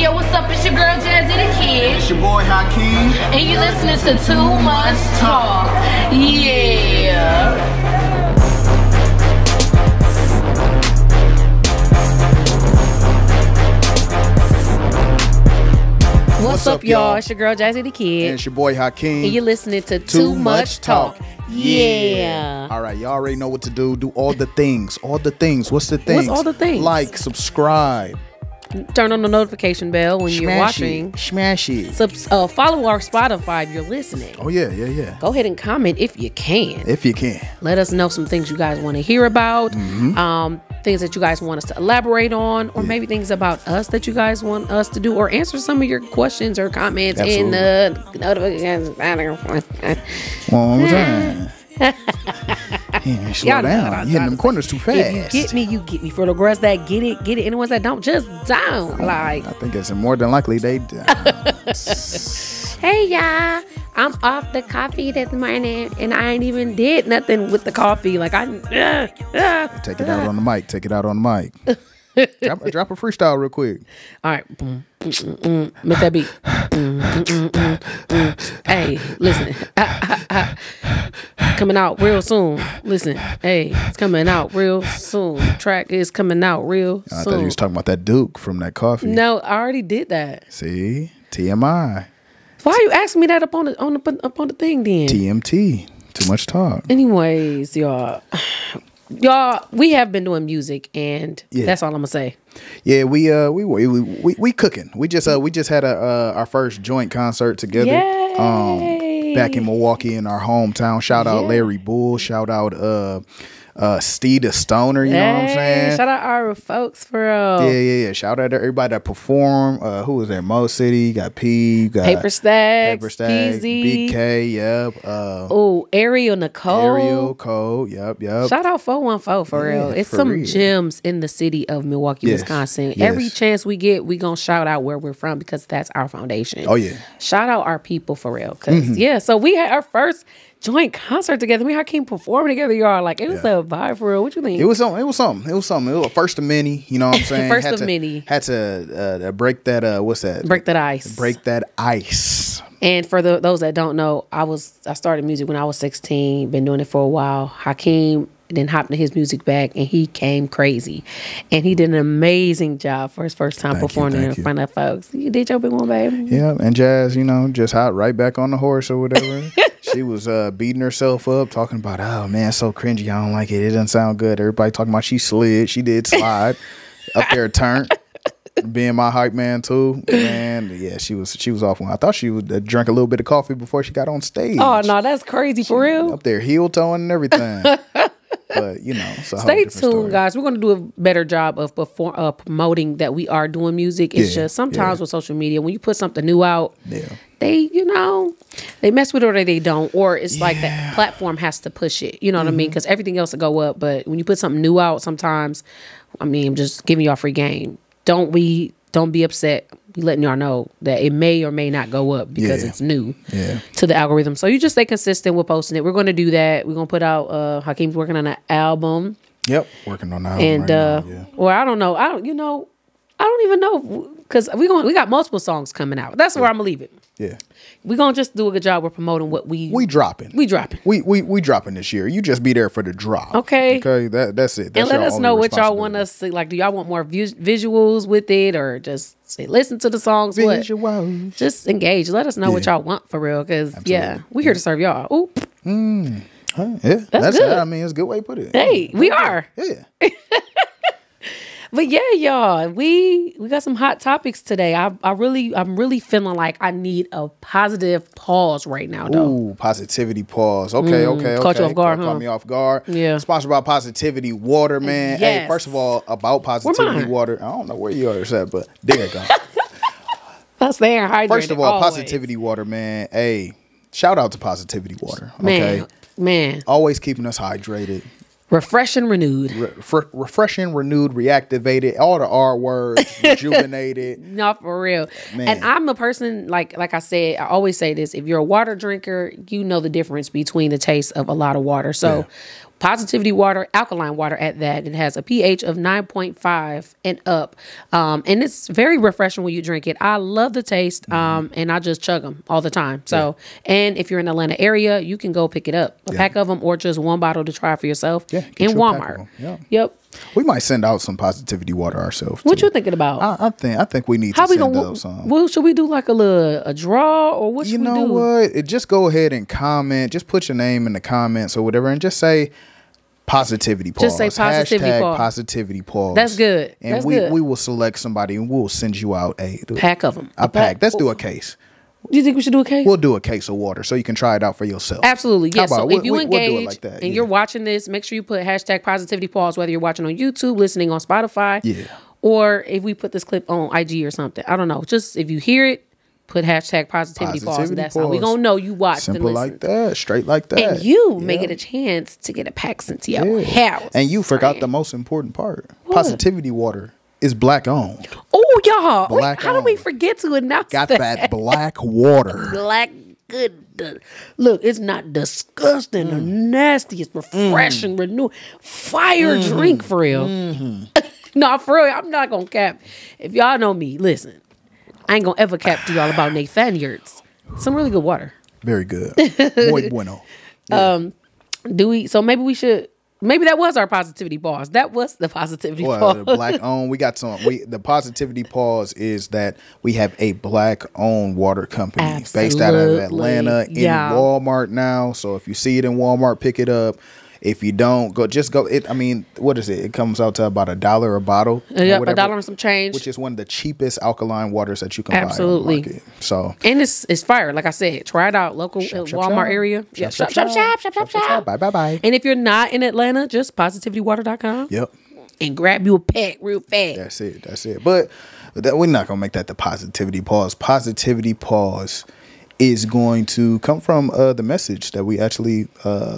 Yo, what's up? It's your girl Jazzy the Kid. It's your boy Hakeem. And you listening to Too Much Talk. Yeah. What's up, y'all? It's your girl Jazzy the Kid. And it's your boy Hakeem. And you're listening to Too Much Talk. Yeah. All right, y'all already know what to do. Do all the things. All the things. What's the things? What's all the things? Like, subscribe. Turn on the notification bell when you're watching. Smash it. Follow our Spotify if you're listening. Oh, yeah. Go ahead and comment if you can. If you can. Let us know some things you guys want to hear about. Things that you guys want us to elaborate on, or maybe things about us that you guys want us to do, or answer some of your questions or comments in the notifications. One more time. Yeah, slow down. You're hitting them corners too fast. If you get me, you get me. For the girls that get it. And the ones that don't, just don't. Like, I think it's more than likely they don't. Hey, y'all. I'm off the coffee this morning, and I ain't even did nothing with the coffee. Like, Take it out on the mic. Drop a freestyle real quick. All right. Make that beat. Hey, listen. Coming out real soon. Listen. Hey, it's coming out real soon. Track is coming out real soon. I thought you was talking about that Duke from that coffee. No, I already did that. See? TMI. Why are you asking me that up on the thing then? TMT. Too much talk. Anyways, y'all, we have been doing music, and that's all I'm gonna say. Yeah, we cooking. We just had our first joint concert together. Yay. Back in Milwaukee in our hometown. Shout out Larry Bull. Shout out Steve the Stoner, you know what I'm saying? Shout out our folks for real. Yeah. Shout out to everybody that performed. Who was there? Mo City, you got P, you got Paper Stacks, PZ, Big K, yep. Ariel Cole, yep. Shout out 414 for real. It's some real gems in the city of Milwaukee, Wisconsin. Yes. Every chance we get, we gonna shout out where we're from because that's our foundation. Oh yeah. Shout out our people for real. Cause so we had our first joint concert together. I mean, how came performing together, y'all? Like, it was a vibe for real. What you think? It was something. It was a first of many. You know what I'm saying? First of many. Had to break that. What's that? Break that ice. Break that ice. And for those that don't know, I started music when I was 16. Been doing it for a while. Hakeem then hopped into his music bag, and he came crazy. And he did an amazing job for his first time performing in front of folks. You did your big one, baby. Yeah, and Jazz, just hopped right back on the horse or whatever. She was beating herself up, talking about, oh man, so cringy. I don't like it. It doesn't sound good. Everybody talking about she slid. She did slide up there, turned. Being my hype man too, man. Yeah, she was off one. I thought she would drank a little bit of coffee before she got on stage. Oh no, that's crazy for real. Up there, heel toeing and everything. But stay tuned, guys. We're going to do a better job of promoting that we are doing music. It's just sometimes with social media, when you put something new out, they mess with it or they don't, or it's like that platform has to push it. You know what I mean? Because everything else will go up, but when you put something new out, sometimes, I'm just giving y'all free game. Don't be upset. We letting y'all know that it may or may not go up because it's new to the algorithm. So you just stay consistent with posting it. We're going to do that. We're going to put out, Hakeem's working on an album. Yep, working on an album right now, Well, I don't know. I don't even know because we got multiple songs coming out. That's where I'm going to leave it. Yeah. We're going to just do a good job with promoting what we dropping. We dropping this year. You just be there for the drop. Okay. That's it. That's and let us know what y'all want us to, like, do y'all want more visuals with it, or just say listen to the songs? Visuals. Just engage. Let us know what y'all want for real, because we here to serve y'all. Ooh. That's good. It's a good way to put it. Hey, we are. Yeah. But yeah, y'all, we got some hot topics today. I'm really feeling like I need a positive pause right now, though. Ooh, positivity pause. Okay. Caught you off guard, Caught me off guard. Yeah. Sponsored by Positivity Water, man. Yes. Hey, first of all, about Positivity Water. I don't know where yours at, but there you go. That's there. Hydrated. First of all, Positivity Water, man. Hey, shout out to Positivity Water. Okay, man. Always keeping us hydrated. Refreshing, renewed. Refreshing, renewed, reactivated, all the R words, rejuvenated. No, for real. Man. And I'm a person, like I said, I always say this, if you're a water drinker, you know the difference between the taste of a lot of water. So Positivity water, alkaline water at that. It has a pH of 9.5 and up. And it's very refreshing when you drink it. I love the taste. And I just chug them all the time. So, and if you're in the Atlanta area, you can go pick it up. A pack of them or just one bottle to try for yourself in Walmart. Yep. We might send out some positivity water ourselves. What you thinking about? I think we need to send out some. Well, should we do like a draw or what should we do? You know what? Just go ahead and comment. Just put your name in the comments or whatever and just say positivity pause. Just say positivity pause. Positivity pause. That's good. And we will select somebody and we'll send you out a pack of them. A pack. Let's do a case. Do you think we should do a case? We'll do a case of water so you can try it out for yourself. Absolutely. Yes. So if you engage we'll like that, and you're watching this, make sure you put hashtag positivity pause, whether you're watching on YouTube, listening on Spotify, or if we put this clip on IG or something. I don't know. Just if you hear it, put hashtag positivity pause. That's how we gonna know you watched. Simple and like that. Straight like that. And you may get a chance to get a pack sent to your house. And you forgot the most important part. What? Positivity water is black owned. Oh, y'all. How do we forget to announce that? Got that black water. Black good. Look, it's not disgusting or nasty. It's refreshing, renewing. Fire drink for real. No, for real. I'm not going to cap. If y'all know me, listen. I ain't going to ever cap to y'all about Nathaniel's. Some really good water. Very good. Muy bueno. Yeah. So maybe we should... Maybe that was our positivity pause. That was the positivity pause. The black owned. We got some. The positivity pause is that we have a black owned water company based out of Atlanta in Walmart now. So if you see it in Walmart, pick it up. If you don't, go. I mean, what is it? It comes out to about $1 a bottle. Yep, $1 and some change. Which is one of the cheapest alkaline waters that you can buy on the market. So, and it's fire. Like I said, try it out. Local Walmart area. Shop. Bye. And if you're not in Atlanta, just positivitywater.com. Yep. And grab you a pack real fast. That's it. But we're not gonna make that the positivity pause. Positivity pause is going to come from the message that we actually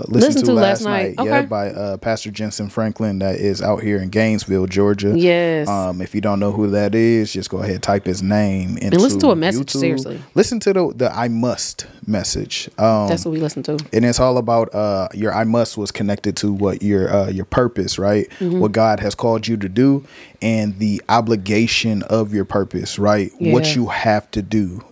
listened to last night. Okay. Yeah, by Pastor Jensen Franklin that is out here in Gainesville, Georgia. Yes. If you don't know who that is, just go ahead and type his name into and listen to a message, YouTube. seriously. Listen to the I must message. That's what we listen to. And it's all about your I must was connected to what your purpose, right? What God has called you to do and the obligation of your purpose, right? Yeah. What you have to do.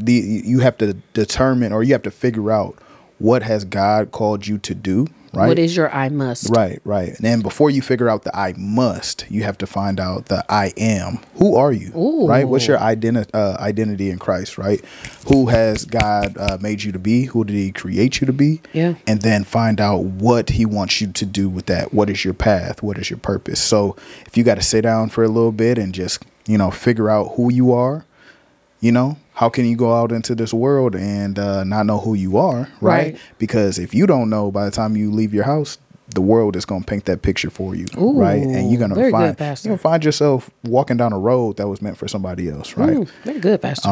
You have to determine or you have to figure out what has God called you to do, right? What is your I must? Right. And then before you figure out the I must, you have to find out the I am. Who are you? Ooh. Right? What's your identity in Christ, right? Who has God made you to be? Who did he create you to be? Yeah. And then find out what he wants you to do with that. What is your path? What is your purpose? So if you got to sit down for a little bit and just, figure out who you are, how can you go out into this world and not know who you are, right? Because if you don't know, by the time you leave your house, the world is going to paint that picture for you, right? And you're going to find yourself walking down a road that was meant for somebody else, right? Very good, Pastor.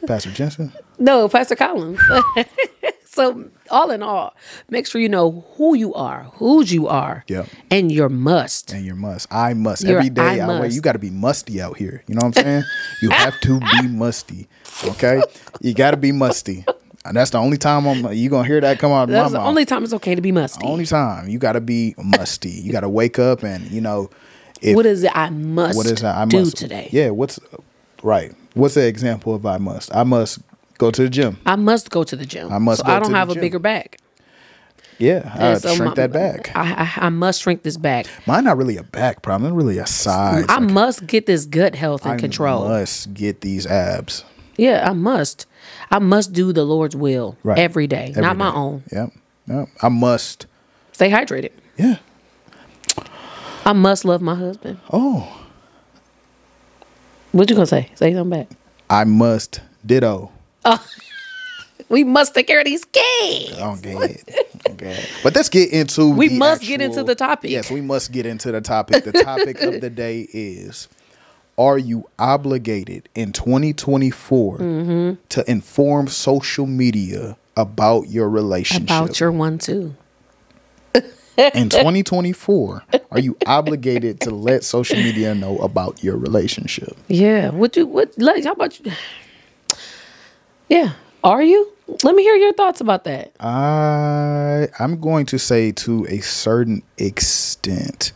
Pastor Jensen? No, Pastor Collins. So all in all, make sure you know who you are, whose you are, and your must. I must. Every day you got to be musty out here. You know what I'm saying? You have to be musty. Okay? You got to be musty. And that's the only time you're going to hear that come out of my mouth. That's the only time it's okay to be musty. Only time. You got to be musty. You got to wake up and, what is it I must do today? Yeah, what's the example of I must? I must go to the gym. I must go to the gym. I don't have a bigger back. Yeah, shrink that back. I must shrink this back. Mine not really a back problem. It's really a size. I must get this gut health and control. I must get these abs. Yeah, I must. I must do the Lord's will every day, not my own. Yep. I must stay hydrated. Yeah. I must love my husband. Oh. What you gonna say? Say something back. I must ditto. We must take care of these kids. Okay. But let's get into get into the topic. Yes, we must get into the topic. The topic of the day is, are you obligated in 2024 to inform social media about your relationship? About your one, too. In 2024, are you obligated to let social media know about your relationship? Yeah. How about you? Yeah. Are you? Let me hear your thoughts about that. I'm going to say to a certain extent,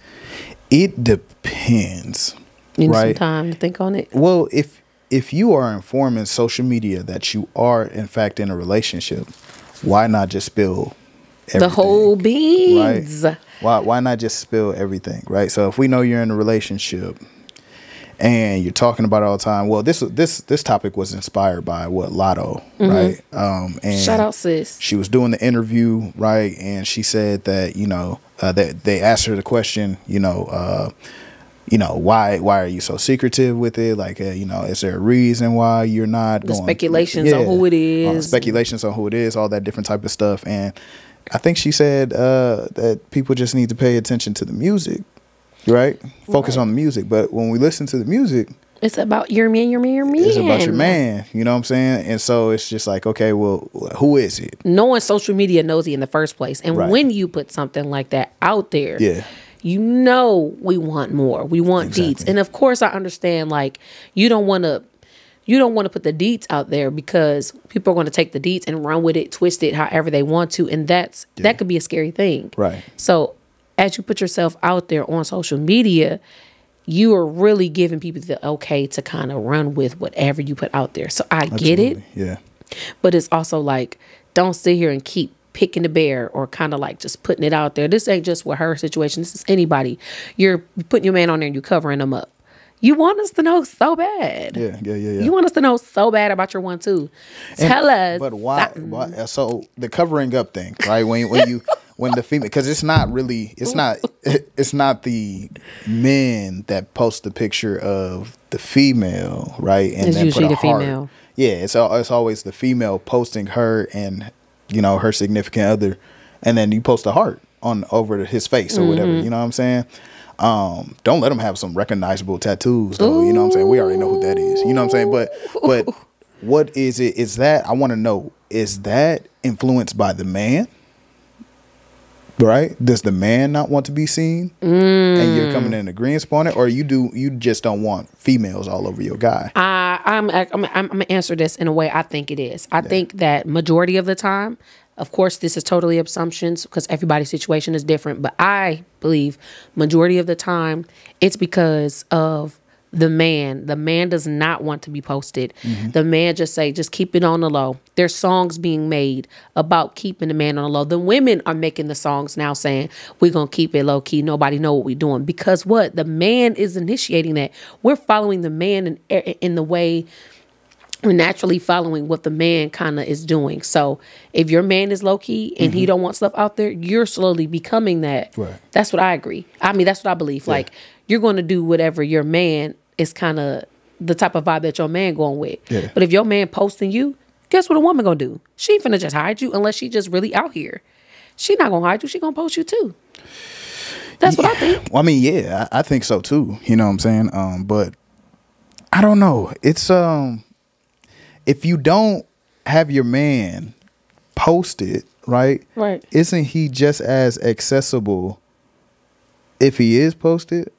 it depends. You need right? some time to think on it. Well, if you are informing social media that you are in fact in a relationship, why not just spill everything? The whole beans. Right? Why not just spill everything, right? So if we know you're in a relationship and you're talking about it all the time, well, this topic was inspired by Lotto, right? And shout out, sis. She was doing the interview, right? And she said that that they asked her the question, why are you so secretive with it? Like, is there a reason why you're not going? Speculations on who it is. Speculations on who it is, all that different type of stuff. And I think she said that people just need to pay attention to the music, right? Focus on the music. But when we listen to the music, it's about your man. It's about your man. You know what I'm saying? And so it's just like, okay, well, who is it? No one social media knows you in the first place. And when you put something like that out there, we want more. We want deets. And of course I understand, like, you don't want to put the deets out there because people are going to take the deets and run with it, twist it however they want to. And that could be a scary thing. Right. So as you put yourself out there on social media, you are really giving people the okay to kind of run with whatever you put out there. So I get it. Yeah. But it's also like, don't sit here and keep picking the bear or kind of like just putting it out there. This ain't just with her situation. This is anybody. You're putting your man on there and you're covering him up. You want us to know so bad. Yeah. You want us to know so bad about your 1 2. Tell us. But why? So the covering up thing, right? When the female, because it's not the men that post the picture of the female, right? And it's then usually put a the heart. female. Yeah, it's always the female posting her and her significant other, and then you post a heart over his face or whatever. You know what I'm saying? Don't let him have some recognizable tattoos, though. You know what I'm saying? We already know who that is. You know what I'm saying? But what is it? Is that, I want to know, is that influenced by the man? Right? Does the man not want to be seen? And you're coming in agreement on it, or you just don't want females all over your guy? I'm gonna answer this in a way I think it is. I think that majority of the time, of course, this is totally assumptions because everybody's situation is different, but I believe majority of the time it's because of the man. The man does not want to be posted. The man just keep it on the low. There's songs being made about keeping the man on the low. The women are making the songs now saying, we're going to keep it low key. Nobody know what we're doing. Because what? The man is initiating that. We're following the man in the way we're naturally following what the man kind of is doing. So if your man is low key and he don't want stuff out there, you're slowly becoming that. Right. That's what I agree. I mean, that's what I believe. Yeah. Like, you're going to do whatever your man is kind of the type of vibe that your man going with. Yeah. But if your man posting you, guess what a woman going to do? She ain't finna just hide you unless she just really out here. She not going to hide you. She going to post you too. That's what I think. Well, I mean, yeah, I think so too. You know what I'm saying? But I don't know. It's if you don't have your man posted, right? Right. Isn't he just as accessible if he is posted?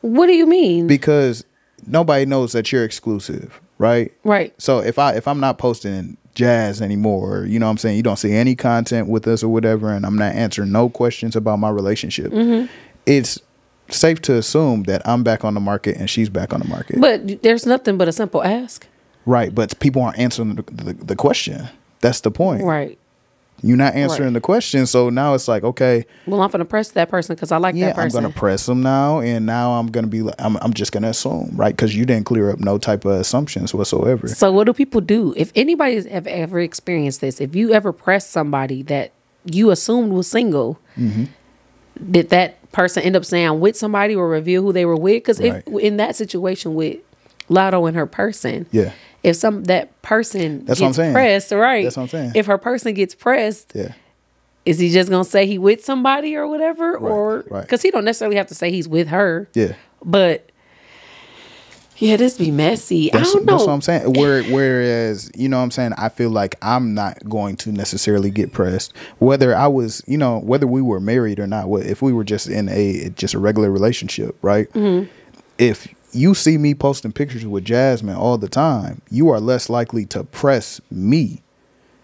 What do you mean? Because nobody knows that you're exclusive, right? Right. So if I'm not posting jazz anymore, you know what I'm saying, you don't see any content with us or whatever, and I'm not answering no questions about my relationship, it's safe to assume that I'm back on the market and she's back on the market. But there's nothing but a simple ask. Right, but people aren't answering the question. That's the point. Right. You're not answering the question, so now it's like, okay. Well, I'm going to press that person because I like that person. I'm going to press them now, and now I'm going to be like, I'm just going to assume, right? Because you didn't clear up no type of assumptions whatsoever. So what do people do? If anybody's ever experienced this, if you ever pressed somebody that you assumed was single, did that person end up saying with somebody or reveal who they were with? Because if in that situation with Lotto and her person, if that person gets pressed, right? That's what I'm saying. If her person gets pressed, is he just gonna say he with somebody or whatever, or because he don't necessarily have to say he's with her? Yeah, but this be messy. I don't know. That's what I'm saying. Whereas, you know what I'm saying, I feel like I'm not going to necessarily get pressed, whether I was, whether we were married or not. If we were just in a regular relationship, right? If you see me posting pictures with Jasmine all the time, you are less likely to press me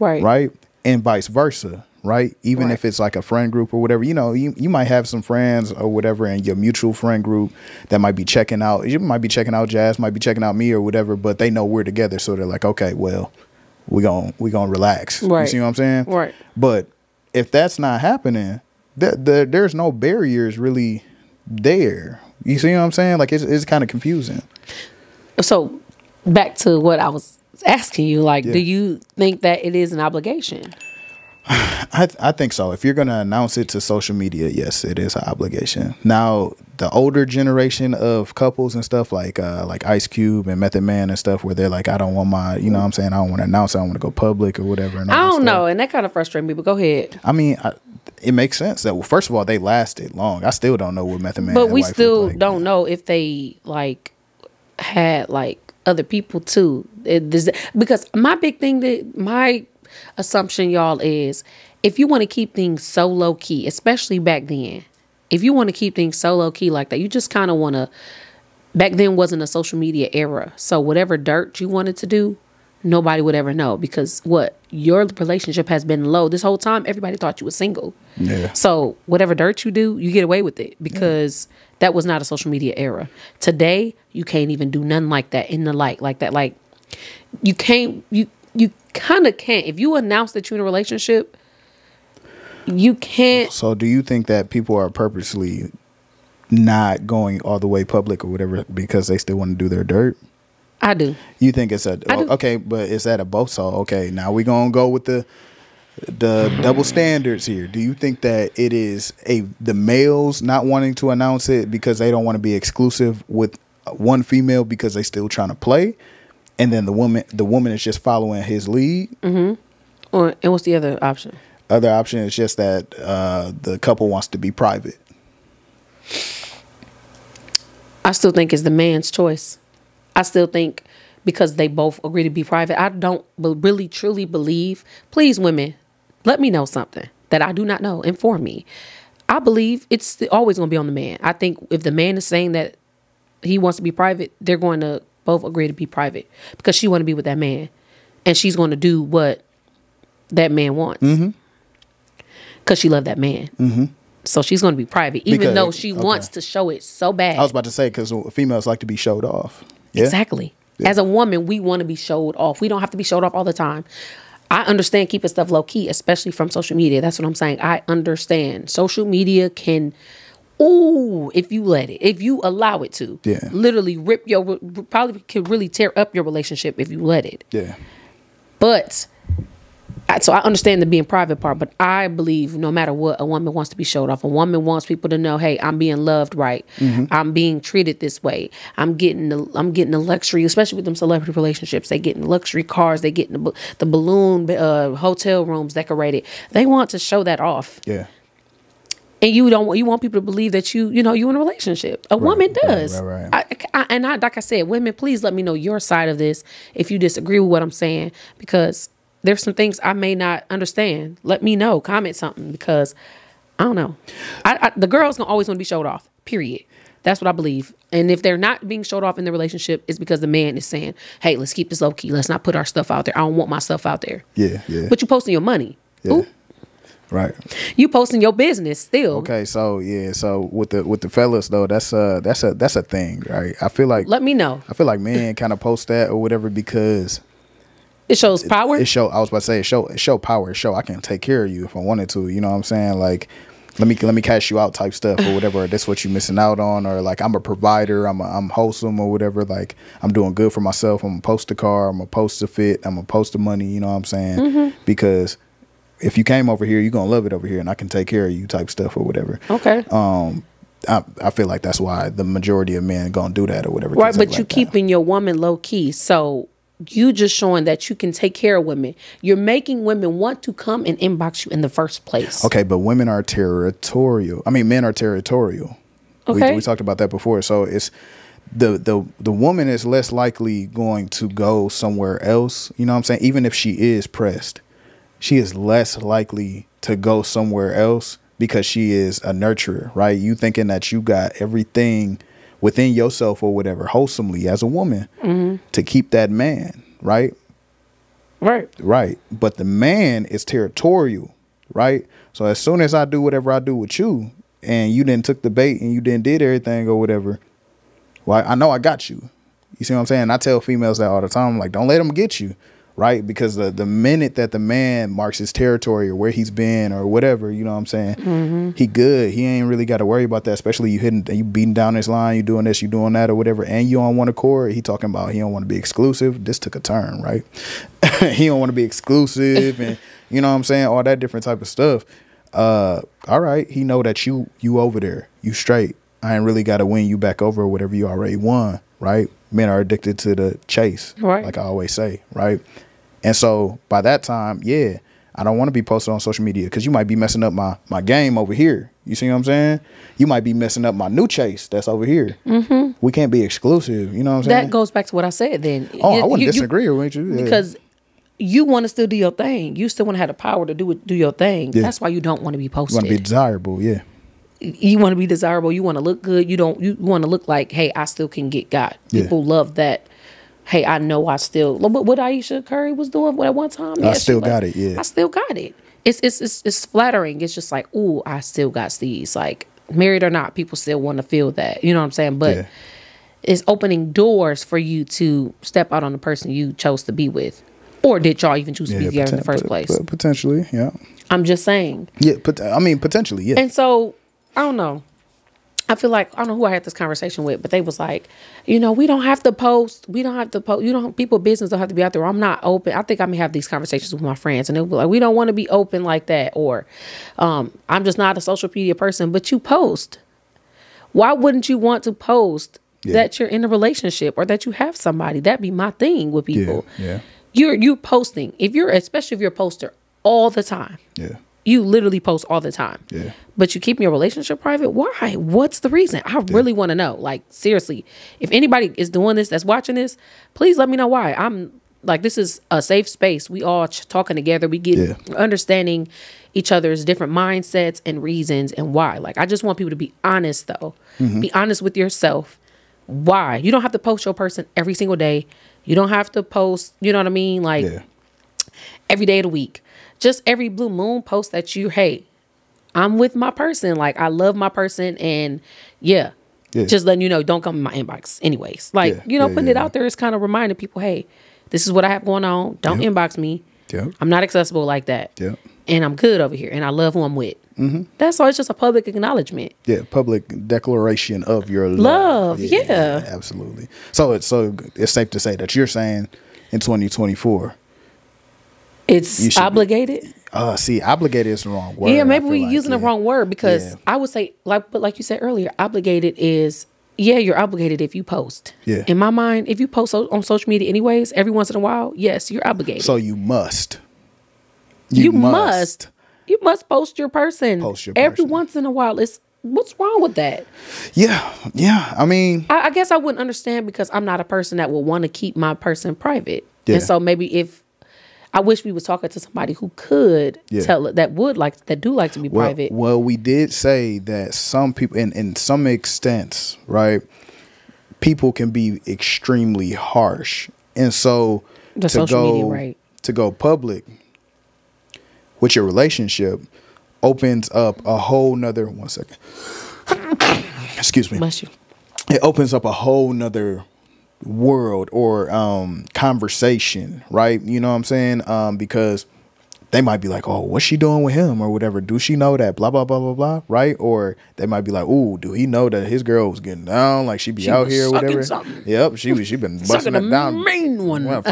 Right. And vice versa. Right. Even if it's like a friend group or whatever, you know, you might have some friends or whatever in your mutual friend group that might be checking out. You might be checking out Jazz, might be checking out me or whatever, but they know we're together. So they're like, okay, well, we gonna relax. Right. You see what I'm saying? Right. But if that's not happening, there's no barriers really there. You see what I'm saying? Like it's kind of confusing. So back to what I was asking you, like, do you think that it is an obligation? I think so. If you're going to announce it to social media, yes, it is an obligation. Now, the older generation of couples and stuff like Ice Cube and Method Man and stuff where they're like, I don't want my, you know what I'm saying? I don't want to announce it. I want to go public or whatever. And I don't know. And that kind of frustrates me, but go ahead. I mean, it makes sense that, well, first of all, they lasted long. I still don't know what Method Man but we still don't know if they like had like other people too. Because my big thing that my assumption, y'all, is if you want to keep things so low key, especially back then, if you want to keep things so low key like that, you just kind of want to. Back then wasn't a social media era, so whatever dirt you wanted to do, nobody would ever know, because your relationship has been low this whole time. Everybody thought you were single. Yeah. So whatever dirt you do, you get away with it because that was not a social media era. Today, you can't even do nothing like that in the light like that. Like you can't. You kind of can't. If you announce that you're in a relationship, you can't. So do you think that people are purposely not going all the way public or whatever because they still want to do their dirt? I do. You think it's okay, but is that a both? So okay, now we're gonna go with the double standards here. Do you think that it is the males not wanting to announce it because they don't want to be exclusive with one female because they still trying to play? And then the woman is just following his lead. Mm-hmm. And what's the other option? Other option is just that the couple wants to be private. I still think it's the man's choice. I still think because they both agree to be private. I don't really truly believe. Please, women, let me know something that I do not know. Inform me. I believe it's always going to be on the man. I think if the man is saying that he wants to be private, they're going to both agree to be private because she want to be with that man and she's going to do what that man wants because she loved that man. Mm-hmm. So she's going to be private even though she wants to show it so bad. I was about to say because females like to be showed off. Yeah? Exactly. Yeah. As a woman, we want to be showed off. We don't have to be showed off all the time. I understand keeping stuff low key, especially from social media. That's what I'm saying. I understand social media can... Ooh, if you let it, if you allow it to, literally probably could really tear up your relationship if you let it. Yeah. But, so I understand the being private part, but I believe no matter what, a woman wants to be showed off. A woman wants people to know, hey, I'm being loved right. Mm-hmm. I'm being treated this way. I'm getting the luxury, especially with them celebrity relationships. They getting luxury cars. They getting the balloon hotel rooms decorated. They want to show that off. Yeah. And you want people to believe that you in a relationship. A woman does. Right. Like I said, women, please let me know your side of this if you disagree with what I'm saying, because there's some things I may not understand. Let me know. Comment something, because I don't know. The girl's always going to be showed off, period. That's what I believe. And if they're not being showed off in the relationship, it's because the man is saying, hey, let's keep this low key. Let's not put our stuff out there. I don't want my stuff out there. Yeah, yeah. But you posting your money. Yeah. Ooh. Right. You posting your business still. Okay, so so with the fellas though, that's a thing, right? I feel like, let me know. I feel like men kind of post that or whatever because it shows power. I was about to say it show power. It show I can take care of you if I wanted to. You know what I'm saying? Like let me cash you out type stuff or whatever. That's what you're missing out on, or like I'm a provider. I'm wholesome or whatever. Like I'm doing good for myself. I'm gonna post a car. I'm gonna post a fit. I'm gonna post the money. You know what I'm saying? Mm-hmm. Because if you came over here, you're going to love it over here and I can take care of you type stuff or whatever. Okay. I feel like that's why the majority of men going to do that or whatever. Right, but you keeping your woman low key. So you just showing that you can take care of women. You're making women want to come and inbox you in the first place. Okay, but women are territorial. I mean, men are territorial. Okay. We talked about that before. So it's the woman is less likely going to go somewhere else. You know what I'm saying? Even if she is pressed. She is less likely to go somewhere else because she is a nurturer, right? You thinking that you got everything within yourself or whatever wholesomely as a woman to keep that man, right? Right. But the man is territorial, right? So as soon as I do whatever I do with you, and you didn't took the bait and you didn't did everything or whatever, well, I know I got you. You see what I'm saying? I tell females that all the time, like, don't let them get you, right? Because the minute that the man marks his territory or where he's been or whatever, you know what I'm saying? He good. He ain't really got to worry about that, especially you beating down this line, you doing this, you doing that or whatever, and you on one accord. He talking about he don't want to be exclusive. This took a turn, right? He don't want to be exclusive and, you know what I'm saying? All that different type of stuff. All right. He know that you over there, you straight. I ain't really got to win you back over or whatever, you already won, right? Men are addicted to the chase, right? Like I always say, right? And so by that time, yeah, I don't want to be posted on social media because you might be messing up my game over here. You see what I'm saying? You might be messing up my new chase that's over here. We can't be exclusive. You know what I'm saying? That goes back to what I said then. Oh, I wouldn't disagree with you. Yeah. Because you want to still do your thing. You still want to have the power to do your thing. Yeah. That's why you don't want to be posted. You want to be desirable, yeah. You want to be desirable. You want to look good. You want to look like, hey, I still can get got. People love that. Hey, I know I still. What Aisha Curry was doing at one time. I still got it. Yeah, I still got it. It's flattering. It's just like, ooh, I still got these. Like, married or not, people still want to feel that. You know what I'm saying? But it's opening doors for you to step out on the person you chose to be with. Or did y'all even choose to be together in the first place? Potentially, yeah. I'm just saying. Yeah, potentially, yeah. And so, I don't know. I feel like, I don't know who I had this conversation with, but they was like, we don't have to post. We don't have to post. People business don't have to be out there. I'm not open. I think I may have these conversations with my friends and they'll be like, we don't want to be open like that. Or I'm just not a social media person, but you post. Why wouldn't you want to post that you're in a relationship or that you have somebody? That'd be my thing with people. Yeah. You're posting. Especially if you're a poster all the time. Yeah. You literally post all the time. Yeah. But you keep your relationship private? Why? What's the reason? I really want to know. Like, seriously, if anybody is doing this, that's watching this, please let me know why. I'm like, this is a safe space. We all talking together. We get understanding each other's different mindsets and reasons and why. Like, I just want people to be honest, though. Be honest with yourself. Why? You don't have to post your person every single day. You don't have to post, you know what I mean? Like, every day of the week. Just every blue moon post that hey, I'm with my person. Like, I love my person. And just letting you know, don't come in my inbox anyways. Like, putting it out there is kind of reminding people, hey, this is what I have going on. Don't inbox me. I'm not accessible like that. And I'm good over here. And I love who I'm with. That's all. It's just a public acknowledgement. Yeah, public declaration of your love. Yeah, absolutely. So it's safe to say that you're saying in 2024, it's obligated. Obligated is the wrong word. Yeah, maybe we're using the wrong word because I would say, like you said earlier, obligated is, you're obligated if you post. Yeah. In my mind, if you post on social media anyways, every once in a while, yes, you're obligated. So you must. You must post your person. Every once in a while. What's wrong with that? Yeah. I mean, I guess I wouldn't understand because I'm not a person that would want to keep my person private. Yeah. And so maybe if I wish we was talking to somebody who could tell it, that do like to be private. Well, we did say that some people, in some extents, right, people can be extremely harsh, and so to go public with your relationship opens up a whole nother. 1 second. Excuse me. Bless you. It opens up a whole nother world or conversation, right? You know what I'm saying? Because they might be like, oh, what's she doing with him or whatever? Do she know that? Blah, blah, blah, blah, blah, right? Or they might be like, ooh, do he know that his girl was getting down? Like she out here or whatever. Something. Yep, she been busting it down. Main one.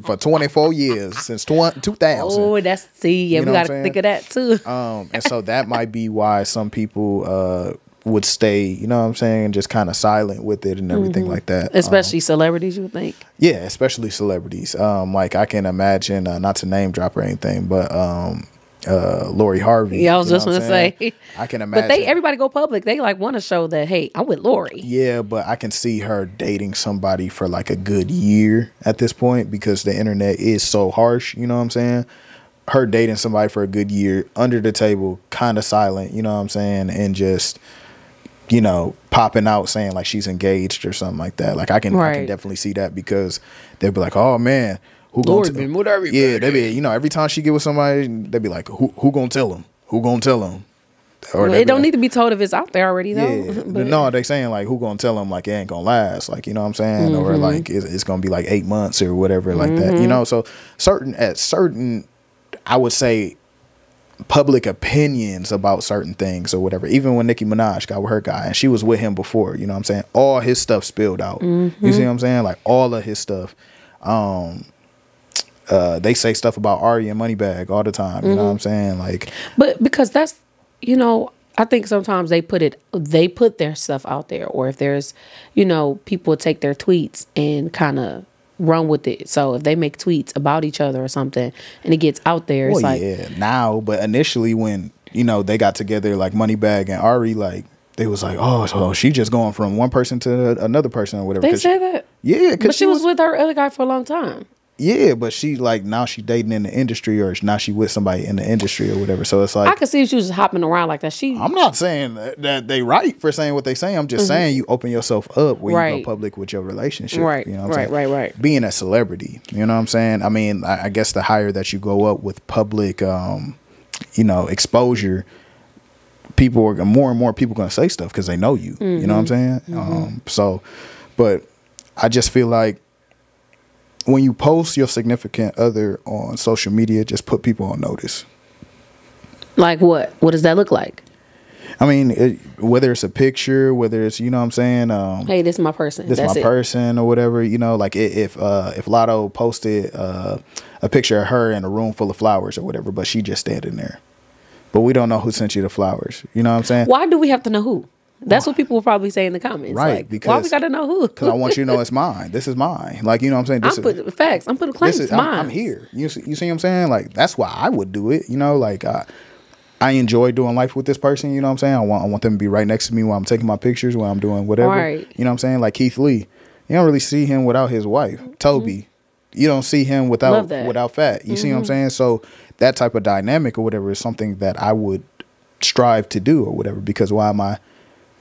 For 24 years, since 2000. Oh, we got to think of that too. And so that might be why some people would stay, you know what I'm saying, just kind of silent with it and everything like that. Especially celebrities, you would think? Yeah, especially celebrities. Like I can imagine, not to name drop or anything, but Lori Harvey. Yeah, I was just going to say. I can imagine. But everybody go public. They want to show that, hey, I'm with Lori. Yeah, but I can see her dating somebody for like a good year at this point because the internet is so harsh, you know what I'm saying? Her dating somebody for a good year, under the table, kind of silent, you know what I'm saying? And just, popping out saying like she's engaged or something like that. Like I can definitely see that because they'll be like, oh man, who gonna they be, you know, every time she get with somebody, they be like, who gonna tell him? Who gonna tell him? Or it don't need to be told if it's out there already, though. Yeah. But no, they saying like, who gonna tell them like it ain't gonna last, like, you know what I'm saying, or like it's gonna be like 8 months or whatever, like that, you know. So certain I would say public opinions about certain things or whatever. Even when Nicki Minaj got with her guy and she was with him before, you know what I'm saying, all his stuff spilled out. You see what I'm saying? Like all of his stuff. They say stuff about Ari and Moneybag all the time. You know what I'm saying? Like, but because that's, you know, I think sometimes they put their stuff out there, or if there's, you know, people take their tweets and kind of run with it. So if they make tweets about each other or something and it gets out there, it's like, yeah, now, but initially when, you know, they got together, like Moneybag and Ari, like they was like, oh, so she just going from one person to another person or whatever. They said that. Yeah, but she was with her other guy for a long time. Yeah, but she like now she dating in the industry, or now she with somebody in the industry or whatever. So it's like, I could see if she was hopping around like that. I'm not saying that they right for saying what they say. I'm just saying you open yourself up when you go public with your relationship. Right. You know what I'm saying? Right. Being a celebrity, you know what I'm saying? I mean, I guess the higher that you go up with public, you know, exposure, more and more people gonna say stuff because they know you. You know what I'm saying? So, but I just feel like, when you post your significant other on social media, just put people on notice. Like what? What does that look like? I mean, whether it's a picture, whether it's, you know what I'm saying? Hey, this is my person. This is my person or whatever, you know, like if Lotto posted a picture of her in a room full of flowers or whatever, but she just standing there. But we don't know who sent you the flowers. You know what I'm saying? Why do we have to know who? That's what people will probably say in the comments. Right. Like, because why we got to know who? Because I want you to know it's mine. This is mine. Like, you know what I'm saying? Facts. I'm putting claims. Mine. I'm here. You see what I'm saying? Like, that's why I would do it. You know, like, I enjoy doing life with this person. You know what I'm saying? I want them to be right next to me while I'm taking my pictures, while I'm doing whatever. Right. You know what I'm saying? Like Keith Lee. You don't really see him without his wife, Toby. You don't see him without Fat. You see what I'm saying? So that type of dynamic or whatever is something that I would strive to do or whatever, because why am I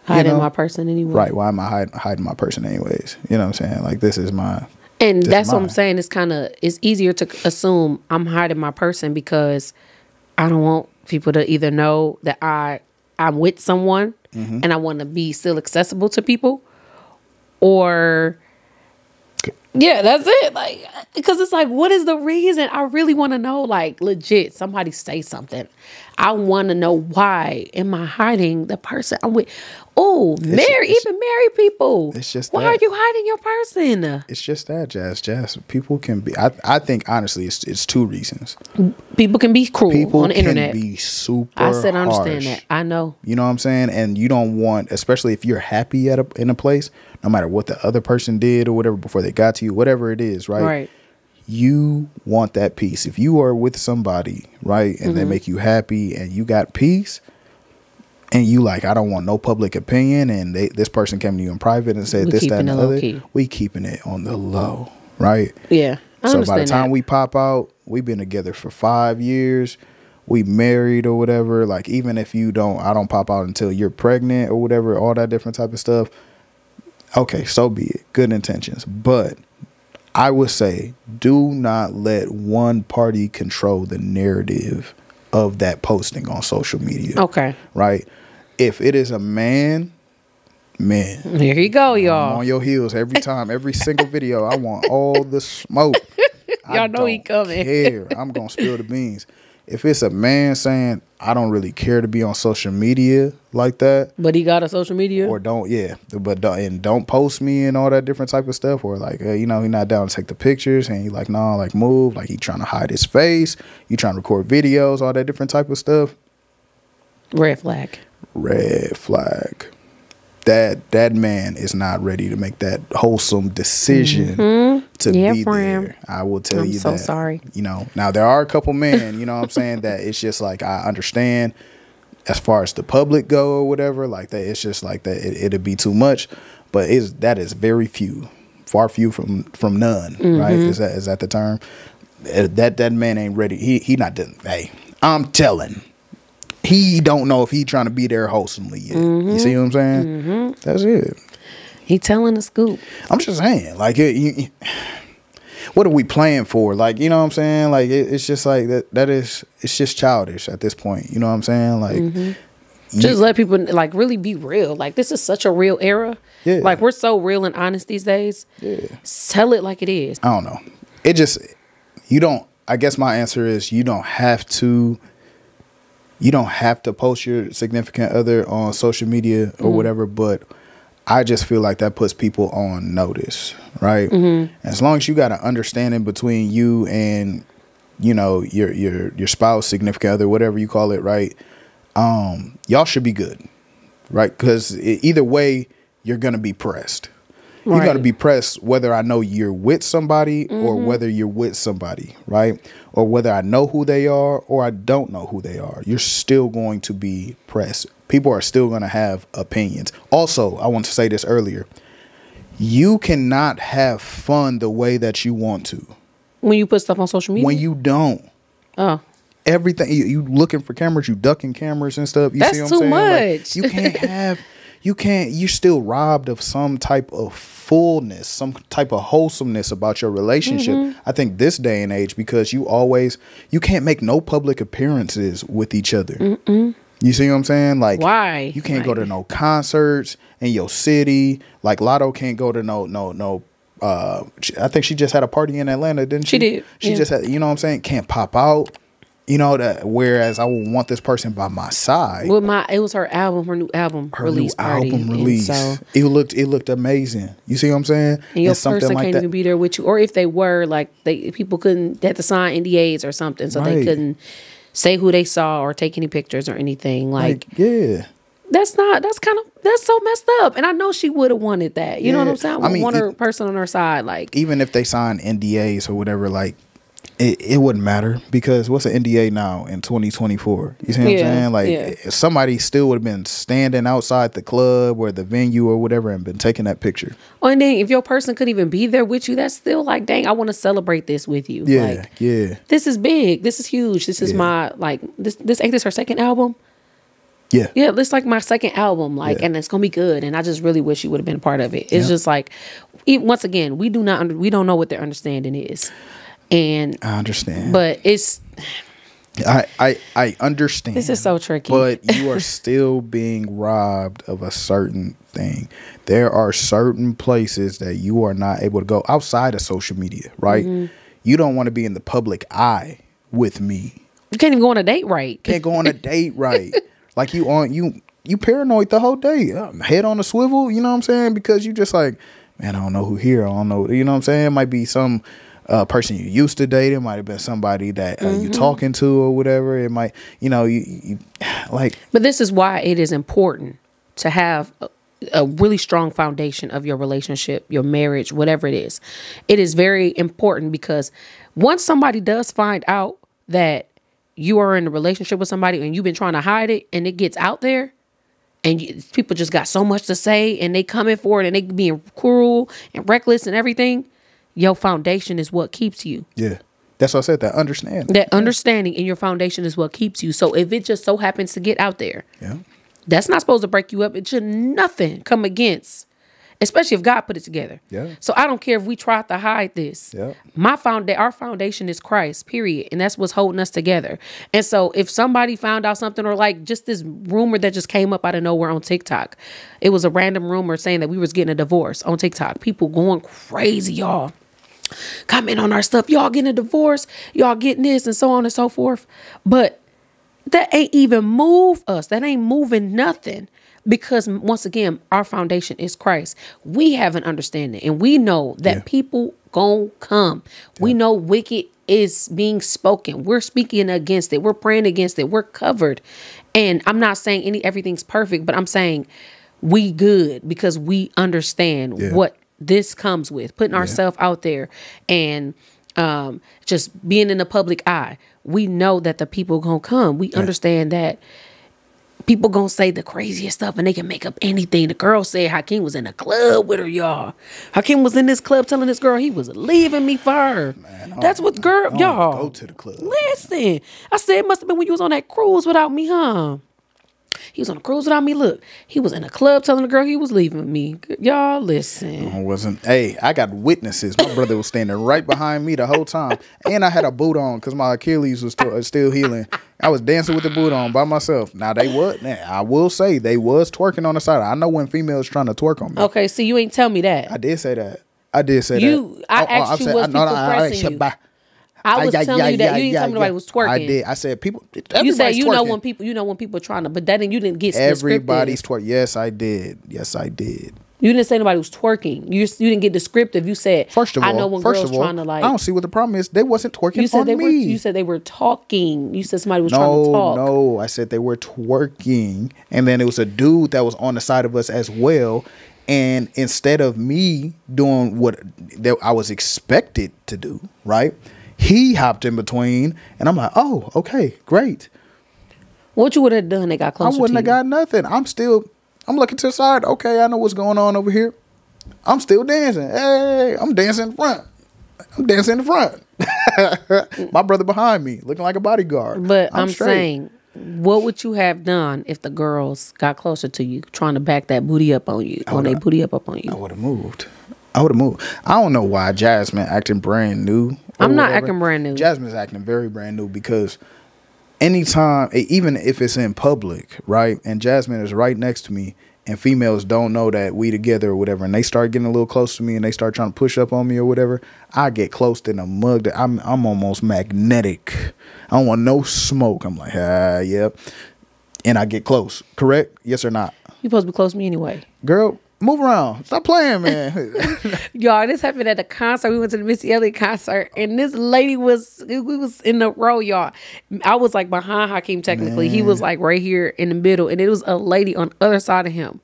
hiding my person anyway? Right. Why am I hiding my person anyways? You know what I'm saying? Like, this is my... And that's what I'm saying. It's easier to assume I'm hiding my person because I don't want people to either know that I'm with someone and I want to be still accessible to people, or... Yeah, that's it. Like, because it's like, what is the reason? I really want to know, like, legit, somebody say something. I want to know, why am I hiding the person I'm with? Oh, even married people. It's just why are you hiding your person? It's just that, Jazz. People can be. I think honestly, it's two reasons. People can be cruel on the internet. People can be super. I said, I understand harsh. that. I know. You know what I'm saying? And you don't want, especially if you're happy in a place, no matter what the other person did or whatever before they got to you, whatever it is, right? Right. You want that peace. If you are with somebody, right, and they make you happy and you got peace, and you like, I don't want no public opinion, and this person came to you in private and said this, that, and the other, we keeping it on the low, right? Yeah. So by the time we pop out, we've been together for 5 years. We married or whatever. Like, even if I don't pop out until you're pregnant or whatever, all that different type of stuff. Okay, so be it. Good intentions. But I would say, do not let one party control the narrative of that posting on social media. Okay. Right? If it is a man, here you go, y'all. I'm on your heels every time, every single video. I want all the smoke. Y'all know he coming. Care. I'm going to spill the beans. If it's a man saying, I don't really care to be on social media like that, but he got a social media, or don't post me and all that different type of stuff, or like, you know, he not down to take the pictures, and he like, no, like, move, like he trying to hide his face, you trying to record videos, all that different type of stuff. Red flag. That man is not ready to make that wholesome decision to be there. I will tell you that. I'm so sorry. You know, now there are a couple men, you know what I'm saying, that it's just like, I understand as far as the public go or whatever, like that, it's just like that it'd be too much, but that is very few, far few from none, right? Is that the term? That man ain't ready. He not done. Hey, I'm telling. He don't know if he trying to be there wholesomely yet. You see what I'm saying? That's it. He telling the scoop. I'm just saying, like, what are we playing for? Like, you know what I'm saying? Like, it's just like it's just childish at this point. You know what I'm saying? Like, just let people like really be real. Like, this is such a real era. Yeah. Like, we're so real and honest these days. Yeah. Tell it like it is. I don't know. It just, you don't, I guess my answer is you don't have to post your significant other on social media or whatever, but I just feel like that puts people on notice, right? As long as you got an understanding between you and, you know, your spouse, significant other, whatever you call it, right? Y'all should be good, right? Because either way, you're going to be pressed. Right. You're going to be pressed whether I know you're with somebody or whether you're with somebody, right? Or whether I know who they are or I don't know who they are. You're still going to be pressed. People are still going to have opinions. Also, I want to say this earlier. You cannot have fun the way that you want to. When you put stuff on social media? When you don't. Oh. Everything, you looking for cameras, you ducking cameras and stuff. That's see what too I'm saying? much. Like, you can't have... you're still robbed of some type of fullness, some type of wholesomeness about your relationship. I think this day and age, because you can't make no public appearances with each other. You see what I'm saying? Like, why? You can't go to no concerts in your city. Like, Lotto can't go to no. I think she just had a party in Atlanta, didn't she? She did. She just had, you know what I'm saying? Can't pop out. You know, that whereas I would want this person by my side. Well, it was her new album release party. So it looked amazing. You see what I'm saying? And your person can't even be there with you, or if they were, like they had to sign NDAs or something, so they couldn't say who they saw or take any pictures or anything. Like yeah. That's so messed up. And I know she would have wanted that. You know what I'm saying? I mean, want her person on her side. Like, even if they sign NDAs or whatever, like, it wouldn't matter, because what's an NDA now in 2024? You see what I'm saying? Like, somebody still would have been standing outside the club or the venue or whatever and been taking that picture. Oh, and then if your person couldn't even be there with you, that's still like, dang, I want to celebrate this with you. Yeah, like, this is big. This is huge. This is my, like, this ain't this her second album? Yeah, it's like my second album, like, and it's gonna be good. And I just really wish you would have been a part of it. It's just like, once again, we don't know what their understanding is. And I understand, but it's I understand. This is so tricky. But you are still being robbed of a certain thing. There are certain places that you are not able to go outside of social media, right? You don't want to be in the public eye with me. You can't even go on a date right. Can't go on a date right. Like, you paranoid the whole day. Head on a swivel, you know what I'm saying? Because you just like, man, I don't know who here. I don't know. You know what I'm saying? It might be some person you used to date. It might have been somebody that you talking to or whatever. It might, you like. But this is why it is important to have a really strong foundation of your relationship, your marriage, whatever it is. It is very important, because once somebody does find out that you are in a relationship with somebody and you've been trying to hide it, and it gets out there, and people just got so much to say, and they coming for it, and they being cruel and reckless and everything. Your foundation is what keeps you. Yeah. That's what I said, that understanding. That understanding in your foundation is what keeps you. So if it just so happens to get out there, that's not supposed to break you up. It should nothing come against, especially if God put it together. Yeah. So I don't care if we try to hide this. Yeah. Our foundation is Christ, period. And that's what's holding us together. And so if somebody found out something, or like just this rumor that just came up out of nowhere on TikTok, it was a random rumor saying that we was getting a divorce on TikTok. People going crazy, y'all. Comment on our stuff. Y'all getting a divorce. Y'all getting this, and so on and so forth. But that ain't even move us. That ain't moving nothing. Because once again, our foundation is Christ. We have an understanding, and we know that people gonna come. We know wicked is being spoken. We're speaking against it. We're praying against it. We're covered. And I'm not saying everything's perfect, but I'm saying we good, because we understand what this comes with, putting ourselves out there and just being in the public eye. We know that the people gonna come. We understand that people gonna say the craziest stuff, and they can make up anything. The girl said Hakeem was in a club with her, y'all. Hakeem was in this club telling this girl he was leaving me for her. Man, that's what girl, y'all. Go to the club. Listen, I said it must have been when you was on that cruise without me, huh? He was on a cruise without me. Look, he was in a club telling the girl he was leaving me. Y'all listen. I wasn't. Hey, I got witnesses. My brother was standing right behind me the whole time, and I had a boot on because my Achilles was still healing. I was dancing with the boot on by myself. Now I will say they was twerking on the side. I know when females trying to twerk on me. Okay, see, you ain't tell me that. I did say that. I asked you was people pressing you. I was telling you that you didn't tell me nobody was twerking. I did. I said people. You said twerking. You know when people are trying to, but then you didn't get everybody's twerking. Yes, I did. You didn't say nobody was twerking. You didn't get descriptive. You said, first of all, I know when girls trying to like. I don't see what the problem is. They wasn't twerking on me. You said they were talking. You said somebody was trying to talk. No, I said they were twerking, and then it was a dude that was on the side of us as well. And instead of me doing what I was expected to do, right? He hopped in between, and I'm like, oh, okay, great. What you would have done? They got closer. I wouldn't have got nothing. I'm looking to the side. Okay, I know what's going on over here. I'm still dancing. Hey, I'm dancing in front. My brother behind me, looking like a bodyguard. But I'm saying, what would you have done if the girls got closer to you, trying to back that booty up on you, on their booty up on you? I would have moved. I don't know why Jasmine acting brand new. I'm not acting brand new. Jasmine's acting very brand new because anytime, even if it's in public, right, and Jasmine is right next to me, and females don't know that we together or whatever, and they start getting a little close to me and they start trying to push up on me or whatever, I get close to the mug. I'm almost magnetic. I don't want no smoke. I'm like, yep. And I get close. Correct? Yes or not? You supposed to be close to me anyway. Girl, move around. Stop playing, man. Y'all, this happened at a concert. We went to the Missy Elliott concert, and this lady we was in the row, y'all. I was like behind Hakeem technically. Man. He was like right here in the middle, and it was a lady on the other side of him.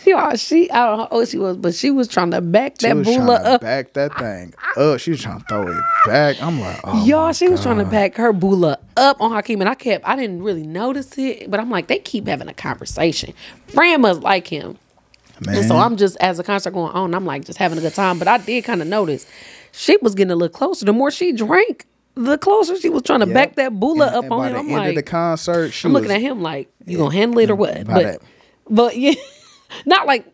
Y'all, I don't know how old she was, but she was trying to back that boola up. Back that thing up. She was trying to throw it back. I'm like, oh y'all, she was trying to back her boola up on Hakeem, and I didn't really notice it, but I'm like, they keep having a conversation. Fran must like him. Man. And so I'm just, as the concert going on, I'm like just having a good time. But I did kind of notice she was getting a little closer. The more she drank, the closer she was trying to back that boola up on him. I'm like, of the concert, I'm looking at him like, you gonna handle it or what? But yeah, not like.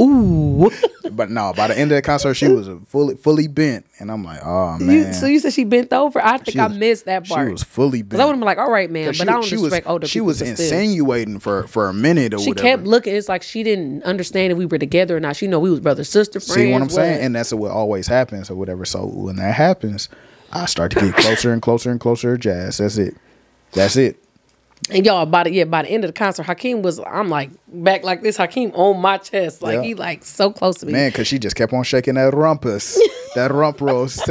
Ooh. But no, by the end of the concert, she was fully bent, and I'm like, oh man. So you said she bent over? I think I missed that part. She was fully bent. Because I would have been like, all right, man, but I don't respect older people. She was insinuating for a minute or whatever. She kept looking. It's like she didn't understand if we were together or not. She know we was brother sister friends. See what I'm saying? And that's what always happens or whatever. So when that happens, I start to get closer and closer and closer to Jazz. That's it. And y'all, by the end of the concert, Hakeem I'm like back like this. Hakeem on my chest, like he like so close to me, man. Because she just kept on shaking that rumpus, that rump roast.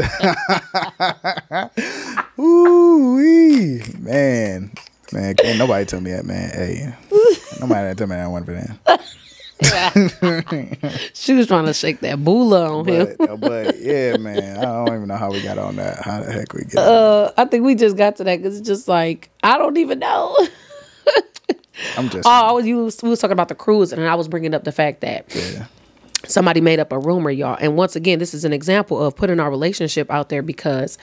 Ooh, man, can't nobody tell me that, man. Hey, nobody tell me that one for that. She was trying to shake that boola on him. But yeah, man, I don't even know how we got on that. How the heck we get I think we just got to that because it's just like, I don't even know. We was talking about the cruise, and I was bringing up the fact that somebody made up a rumor, y'all. And once again, this is an example of putting our relationship out there because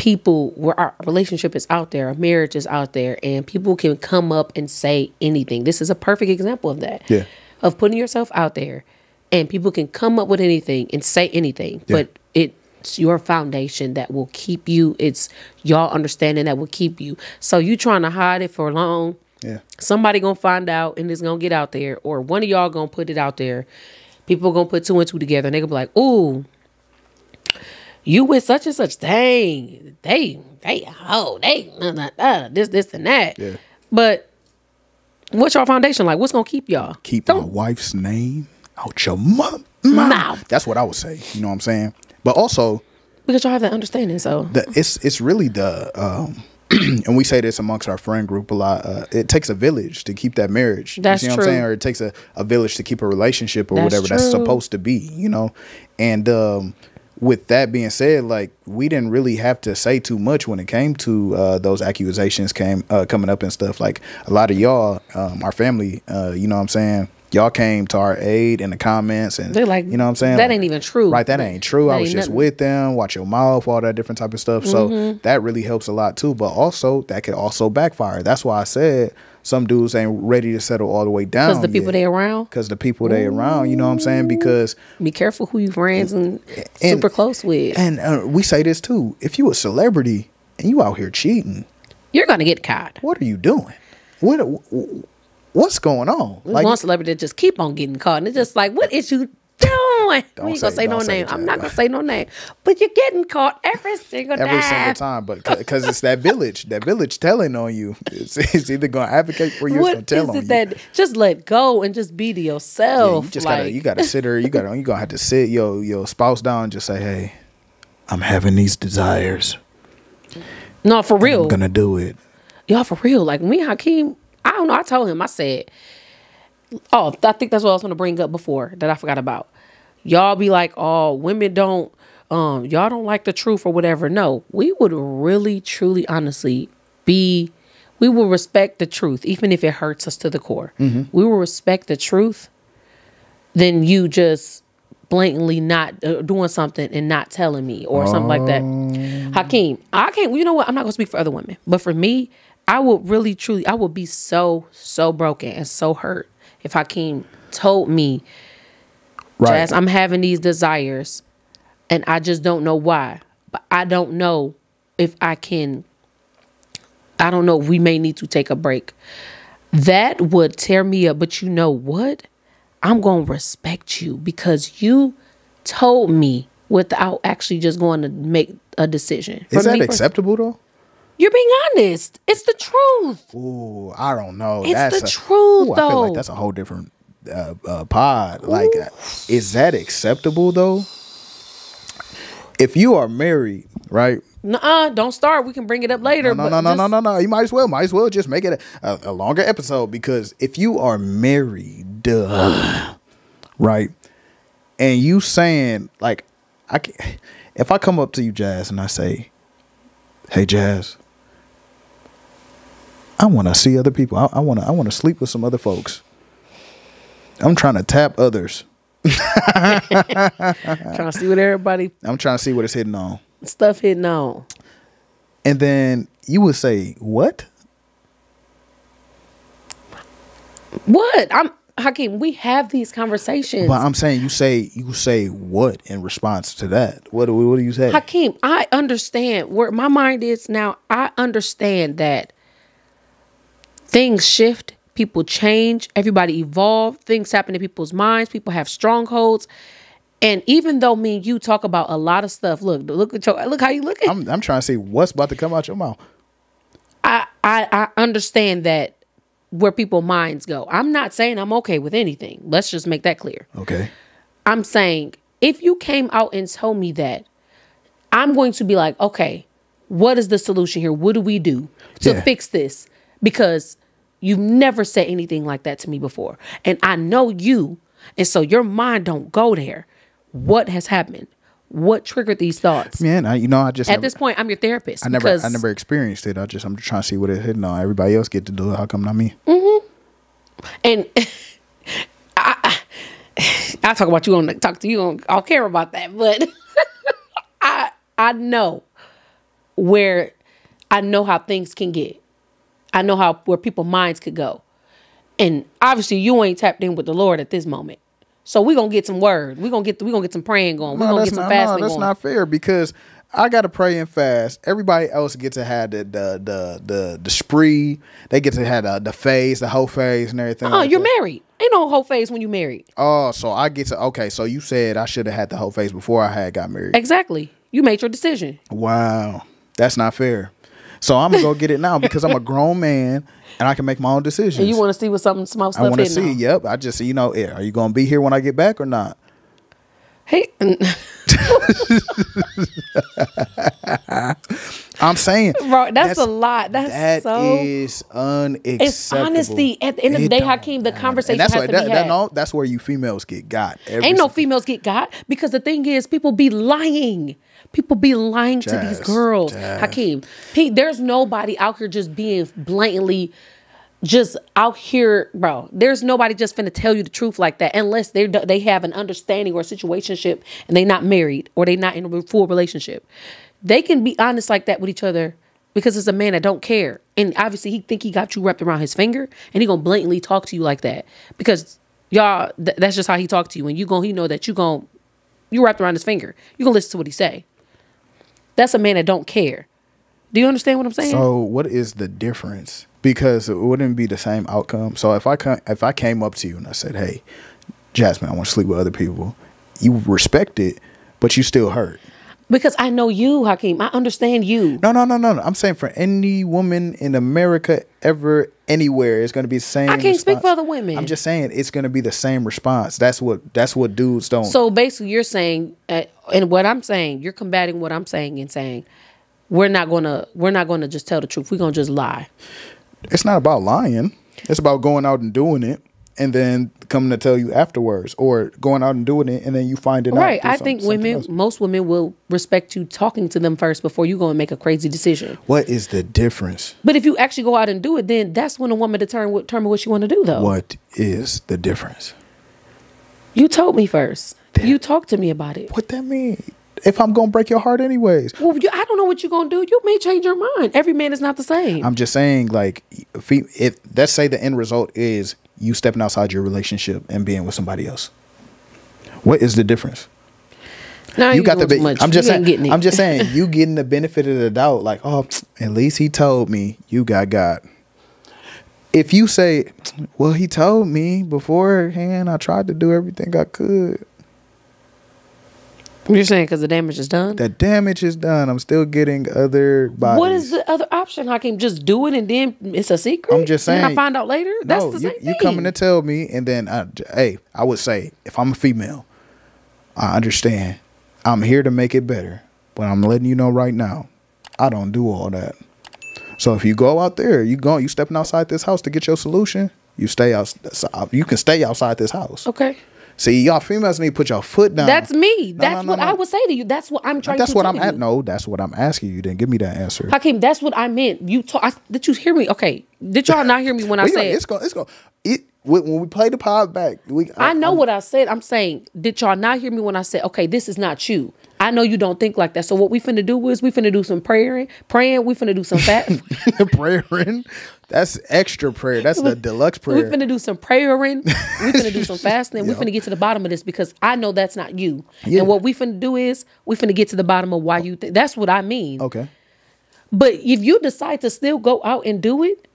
our relationship is out there, our marriage is out there, and people can come up and say anything. This is a perfect example of that. Yeah. Of putting yourself out there, and people can come up with anything and say anything, but it's your foundation that will keep you. It's y'all understanding that will keep you. So you trying to hide it for long. Yeah. Somebody gonna find out and it's gonna get out there, or one of y'all gonna put it out there. People gonna put 2 and 2 together, and they gonna be like, "Ooh, you with such and such thing. They this and that." Yeah. But what's your foundation like? What's gonna keep y'all? Keep my wife's name out your mouth. That's what I would say. You know what I'm saying? But also because y'all have that understanding. So it's really and we say this amongst our friend group a lot. It takes a village to keep that marriage. That's you know true. What I'm saying? Or it takes a village to keep a relationship or whatever that's supposed to be. You know, and with that being said, like we didn't really have to say too much when it came to those accusations coming up and stuff. Like a lot of y'all, our family, you know what I'm saying, y'all came to our aid in the comments, and they're like, you know what I'm saying? That ain't even true. Right, that ain't true. That I was ain't just nothing. with them, watch your mouth, all that different type of stuff. So that really helps a lot too. But also, that could also backfire. That's why I said some dudes ain't ready to settle all the way down. Because the people they around? Because the people they around, you know what I'm saying? Because be careful who you friends and super close with. And we say this too. If you a celebrity and you out here cheating, you're going to get caught. What are you doing? What's going on? Like, one celebrity that just keep on getting caught. And it's just like, what is you doing? We ain't going to say no name. I'm not going to say no name. But you're getting caught every single time. Every single time. But because it's that village telling on you. It's either going to advocate for you or it's going to tell on you. That just let go and just be to yourself. Yeah, you just gotta sit there. You're going to have to sit your spouse down and just say, hey, I'm having these desires. No, for real. I'm going to do it. Y'all, for real. Like, me and Hakeem, I don't know. I told him, I said, I think that's what I was going to bring up before that I forgot about. Y'all be like, oh, women don't, y'all don't like the truth or whatever. No, we would really, truly, honestly we will respect the truth, even if it hurts us to the core. We will respect the truth than you just blatantly not doing something and not telling me or something like that. Hakeem, I can't, you know what? I'm not going to speak for other women, but for me, I would really, truly, I would be so broken and so hurt if Hakeem told me, Jazz, I'm having these desires and I just don't know why. But I don't know if I can, I don't know, we may need to take a break. That would tear me up. But you know what? I'm going to respect you because you told me without actually just going to make a decision. Is that acceptable though? You're being honest. It's the truth. Ooh, I don't know. It's the truth, though. I feel like that's a whole different pod. Like, is that acceptable though? If you are married, right? Nuh-uh, don't start. We can bring it up later. No. You might as well just make it a longer episode because if you are married, right, and you saying like, if I come up to you, Jazz, and I say, hey, Jazz, I want to see other people. I want to sleep with some other folks. I'm trying to tap others. Trying to see what everybody. I'm trying to see what it's hitting on. Stuff hitting on. And then you would say, what? What? Hakeem, we have these conversations. But I'm saying you say what in response to that? What do you say? Hakeem, I understand where my mind is now. I understand that things shift, people change, everybody evolve, things happen in people's minds, people have strongholds. And even though me and you talk about a lot of stuff, look how you looking. I'm trying to see what's about to come out your mouth. I understand that where people's minds go. I'm not saying I'm okay with anything. Let's just make that clear. Okay. I'm saying if you came out and told me that, I'm going to be like, okay, what is the solution here? What do we do to fix this? Because you've never said anything like that to me before. And I know you. And so your mind don't go there. What has happened? What triggered these thoughts? Man, I just at this point, I'm your therapist. I never experienced it. I'm just trying to see what it's hitting on. Everybody else get to do it. How come not me? And I talk about you on talk to you on. I'll care about that, but I know where I know how things can get. I know where people's minds could go, and obviously you ain't tapped in with the Lord at this moment. So we're going to get some word. We're going to get some praying going. We're going to get some fasting going. No, that's not fair because I got to pray and fast. Everybody else gets to have the spree. They get to have the phase, the whole phase and everything. You're married. Ain't no whole phase when you married. Oh, so I get to, okay, so you said I should have had the whole phase before I got married. Exactly. You made your decision. Wow. That's not fair. So I'm going to go get it now because I'm a grown man and I can make my own decisions. And you want to see what some small stuff is? I want to see, yep. I just, are you going to be here when I get back or not? Hey. I'm saying. Bro, that's a lot. That is unacceptable. It's honesty. At the end of the day, Hakeem, the conversation has to be had. That's where you females get got. Ain't no females get got because the thing is people be lying. People be lying to these girls. Hakeem, there's nobody out here just being blatantly just out here, bro. There's nobody just finna tell you the truth like that unless they have an understanding or a situationship and they not married or they not in a full relationship. They can be honest like that with each other because it's a man that don't care. And obviously he think he got you wrapped around his finger and he gonna blatantly talk to you like that because y'all, that's just how he talk to you. And he know that you wrapped around his finger. You gonna listen to what he say. That's a man that don't care. Do you understand what I'm saying? So what is the difference? Because it wouldn't be the same outcome. So if I came up to you and I said, hey, Jasmine, I want to sleep with other people, you respect it, but you still hurt. Because I know you, Hakeem. I understand you. No. I'm saying for any woman in America ever, anywhere, it's going to be the same I can't speak for other women. I'm just saying it's going to be the same response. That's what dudes don't. So basically you're saying, and what I'm saying, you're combating what I'm saying and saying, we're not gonna just tell the truth. We're gonna just lie. It's not about lying. It's about going out and doing it and then coming to tell you afterwards, or going out and doing it and then you find it out. Right. I think most women will respect you talking to them first before you go and make a crazy decision. What is the difference? But if you actually go out and do it, then that's when a woman determine what she want to do, though. What is the difference? You told me first. You talked to me about it. What that mean? If I'm going to break your heart anyways. Well, I don't know what you're going to do. You may change your mind. Every man is not the same. I'm just saying, like, if let's say the end result is you stepping outside your relationship and being with somebody else. What is the difference? Now you got the I'm just saying you getting the benefit of the doubt, like, oh, at least he told me. You got God. If you say, well, he told me beforehand, I tried to do everything I could. You're saying because the damage is done? The damage is done. I'm still getting other bodies. What is the other option, Hakeem? Just do it and then it's a secret? I'm just saying. And I find out later? That's the same thing. You coming to tell me, and then, I would say, if I'm a female, I understand. I'm here to make it better. But I'm letting you know right now, I don't do all that. So if you go out there, you stepping outside this house to get your solution, you can stay outside this house. Okay. See, y'all females need to put your foot down. That's me. That's what I would say to you. That's what I'm trying to tell you. No, that's what I'm asking you. Then give me that answer. Hakeem, that's what I meant. Did you hear me? Okay. Did y'all not hear me when I said? When we play the pod back. I know what I said. I'm saying, did y'all not hear me when I said, okay, this is not you. I know you don't think like that. So what we finna do is we finna do some praying. We finna do some praying. That's extra prayer. That's the deluxe prayer. We finna do some praying. We finna do some fasting. We finna get to the bottom of this because I know that's not you. Yeah. And what we finna do is we finna get to the bottom of why you think. That's what I mean. Okay. But if you decide to still go out and do it,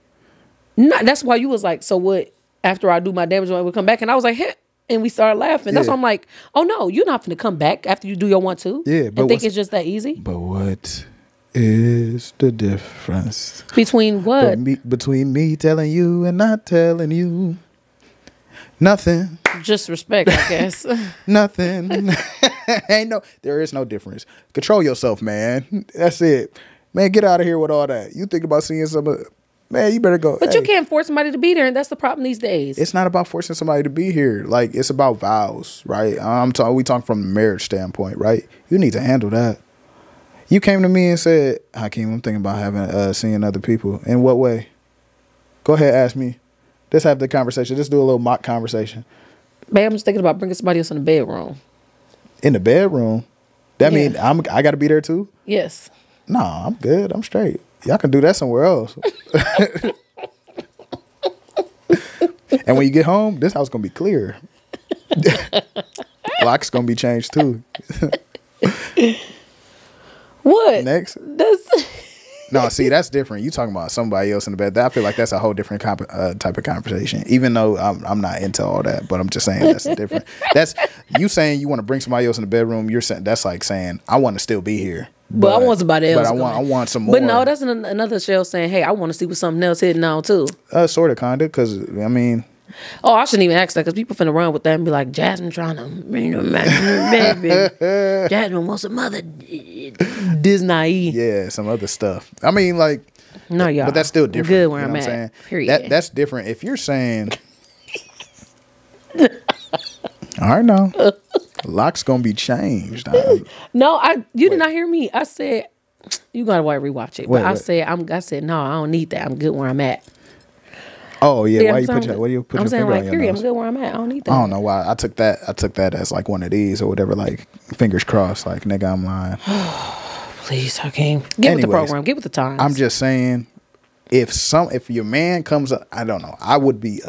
that's why you was like, so what? After I do my damage, I will come back. And I was like, hey. And we started laughing. That's why I'm like, oh no, you're not finna come back after you do your 1, 2. Yeah, but and think it's just that easy. But what is the difference between what? Between me telling you and not telling you. Nothing. Just respect, I guess. Nothing. There is no difference. Control yourself, man. That's it, man. Get out of here with all that. You think about seeing some. Man, you better go. But you can't force somebody to be there, and that's the problem these days. It's not about forcing somebody to be here. Like, it's about vows, right? We talking from a marriage standpoint, right? You need to handle that. You came to me and said, Hakeem, I'm thinking about seeing other people. In what way? Go ahead, ask me. Let's have the conversation. Let's do a little mock conversation. Babe, I'm just thinking about bringing somebody else in the bedroom. In the bedroom? That mean I got to be there too? Yes. No, I'm good. I'm straight. Y'all can do that somewhere else. And when you get home, this house going to be clear. Lock's going to be changed too. What? Next. No, see, that's different. You talking about somebody else in the bed. I feel like that's a whole different type of conversation. Even though I'm not into all that, but I'm just saying that's different. That's you saying you want to bring somebody else in the bedroom. You're saying that's like saying I want to still be here. But I want somebody else. But I want some more. But no, that's another shell saying, hey, I want to see what something else hitting on too. Sort of, kind of, because I mean. Oh, I shouldn't even ask that because people finna run with that and be like, Jasmine trying to bring them back to the baby. Jasmine wants some other Disney. Yeah, some other stuff. I mean, like, no, y'all. But that's still different. Good where you know I'm at. Saying? Period. That's different. If you're saying, all right, now, lock's gonna be changed. No, you did not hear me. I said you gotta rewatch it. But I said no, I don't need that. I'm good where I'm at. Oh yeah, Yeah, why I'm you put saying- your what do you put I'm your saying finger like, on your period. nose? I'm good where I'm at. I don't need that. I don't know why I took that as like one of these or whatever. Like fingers crossed. Like nigga, I'm lying. Please, Hakeem. Get with the program. Get with the times. I'm just saying, if your man comes up, I don't know. I would be.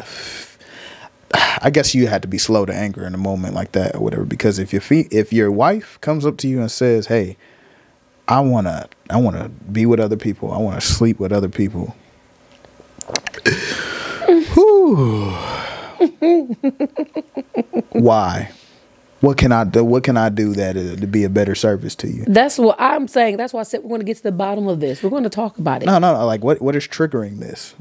I guess you had to be slow to anger in a moment like that or whatever. Because if your wife comes up to you and says, "Hey, I wanna be with other people. I wanna sleep with other people." Whew. Why? What can I do? What can I do to be a better service to you? That's what I'm saying. That's why I said we're going to get to the bottom of this. We're going to talk about it. No. Like what is triggering this?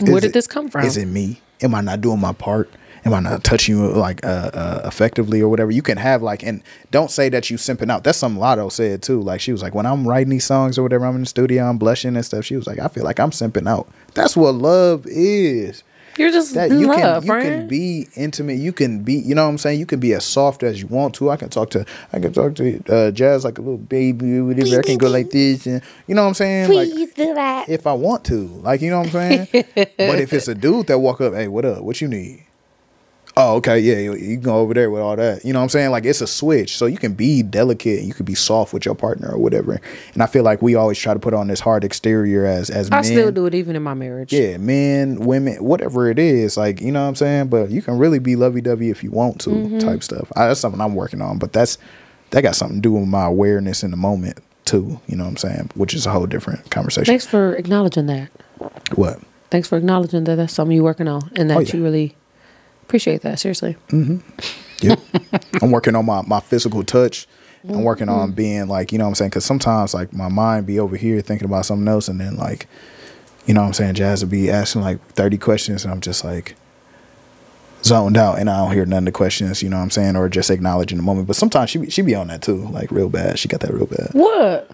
Where did this come from? Is it me? Am I not doing my part? Am I not touching you like effectively or whatever? You can have like, and don't say that you simping out. That's something Lotto said too. Like she was like, when I'm writing these songs or whatever, I'm in the studio, I'm blushing and stuff. She was like, I feel like I'm simping out. That's what love is. You're just That in you love, can right? you can be intimate. You can be, you know what I'm saying? You can be as soft as you want to. I can talk to Jazz like a little baby or whatever. I can go like this, and you know what I'm saying? Please like, do that. if I want to, like, you know what I'm saying? But if it's a dude that walk up, hey, what up? What you need? Oh, okay, yeah, you can go over there with all that. You know what I'm saying? Like, it's a switch. So you can be delicate, you can be soft with your partner or whatever. And I feel like we always try to put on this hard exterior as men. I still do it even in my marriage. Yeah, men, women, whatever it is. Like, you know what I'm saying? But you can really be lovey-dovey if you want to, type stuff. That's something I'm working on. But that got something to do with my awareness in the moment, too. You know what I'm saying? Which is a whole different conversation. Thanks for acknowledging that. What? Thanks for acknowledging that that's something you're working on and that you really appreciate that. Seriously. Yep. I'm working on my physical touch. I'm working on being like, you know what I'm saying? Because sometimes like my mind be over here thinking about something else. And then like, you know what I'm saying? Jazz would be asking like 30 questions and I'm just like zoned out and I don't hear none of the questions, you know what I'm saying? Or just acknowledging the moment. But sometimes she be on that too, like real bad. She got that real bad. What?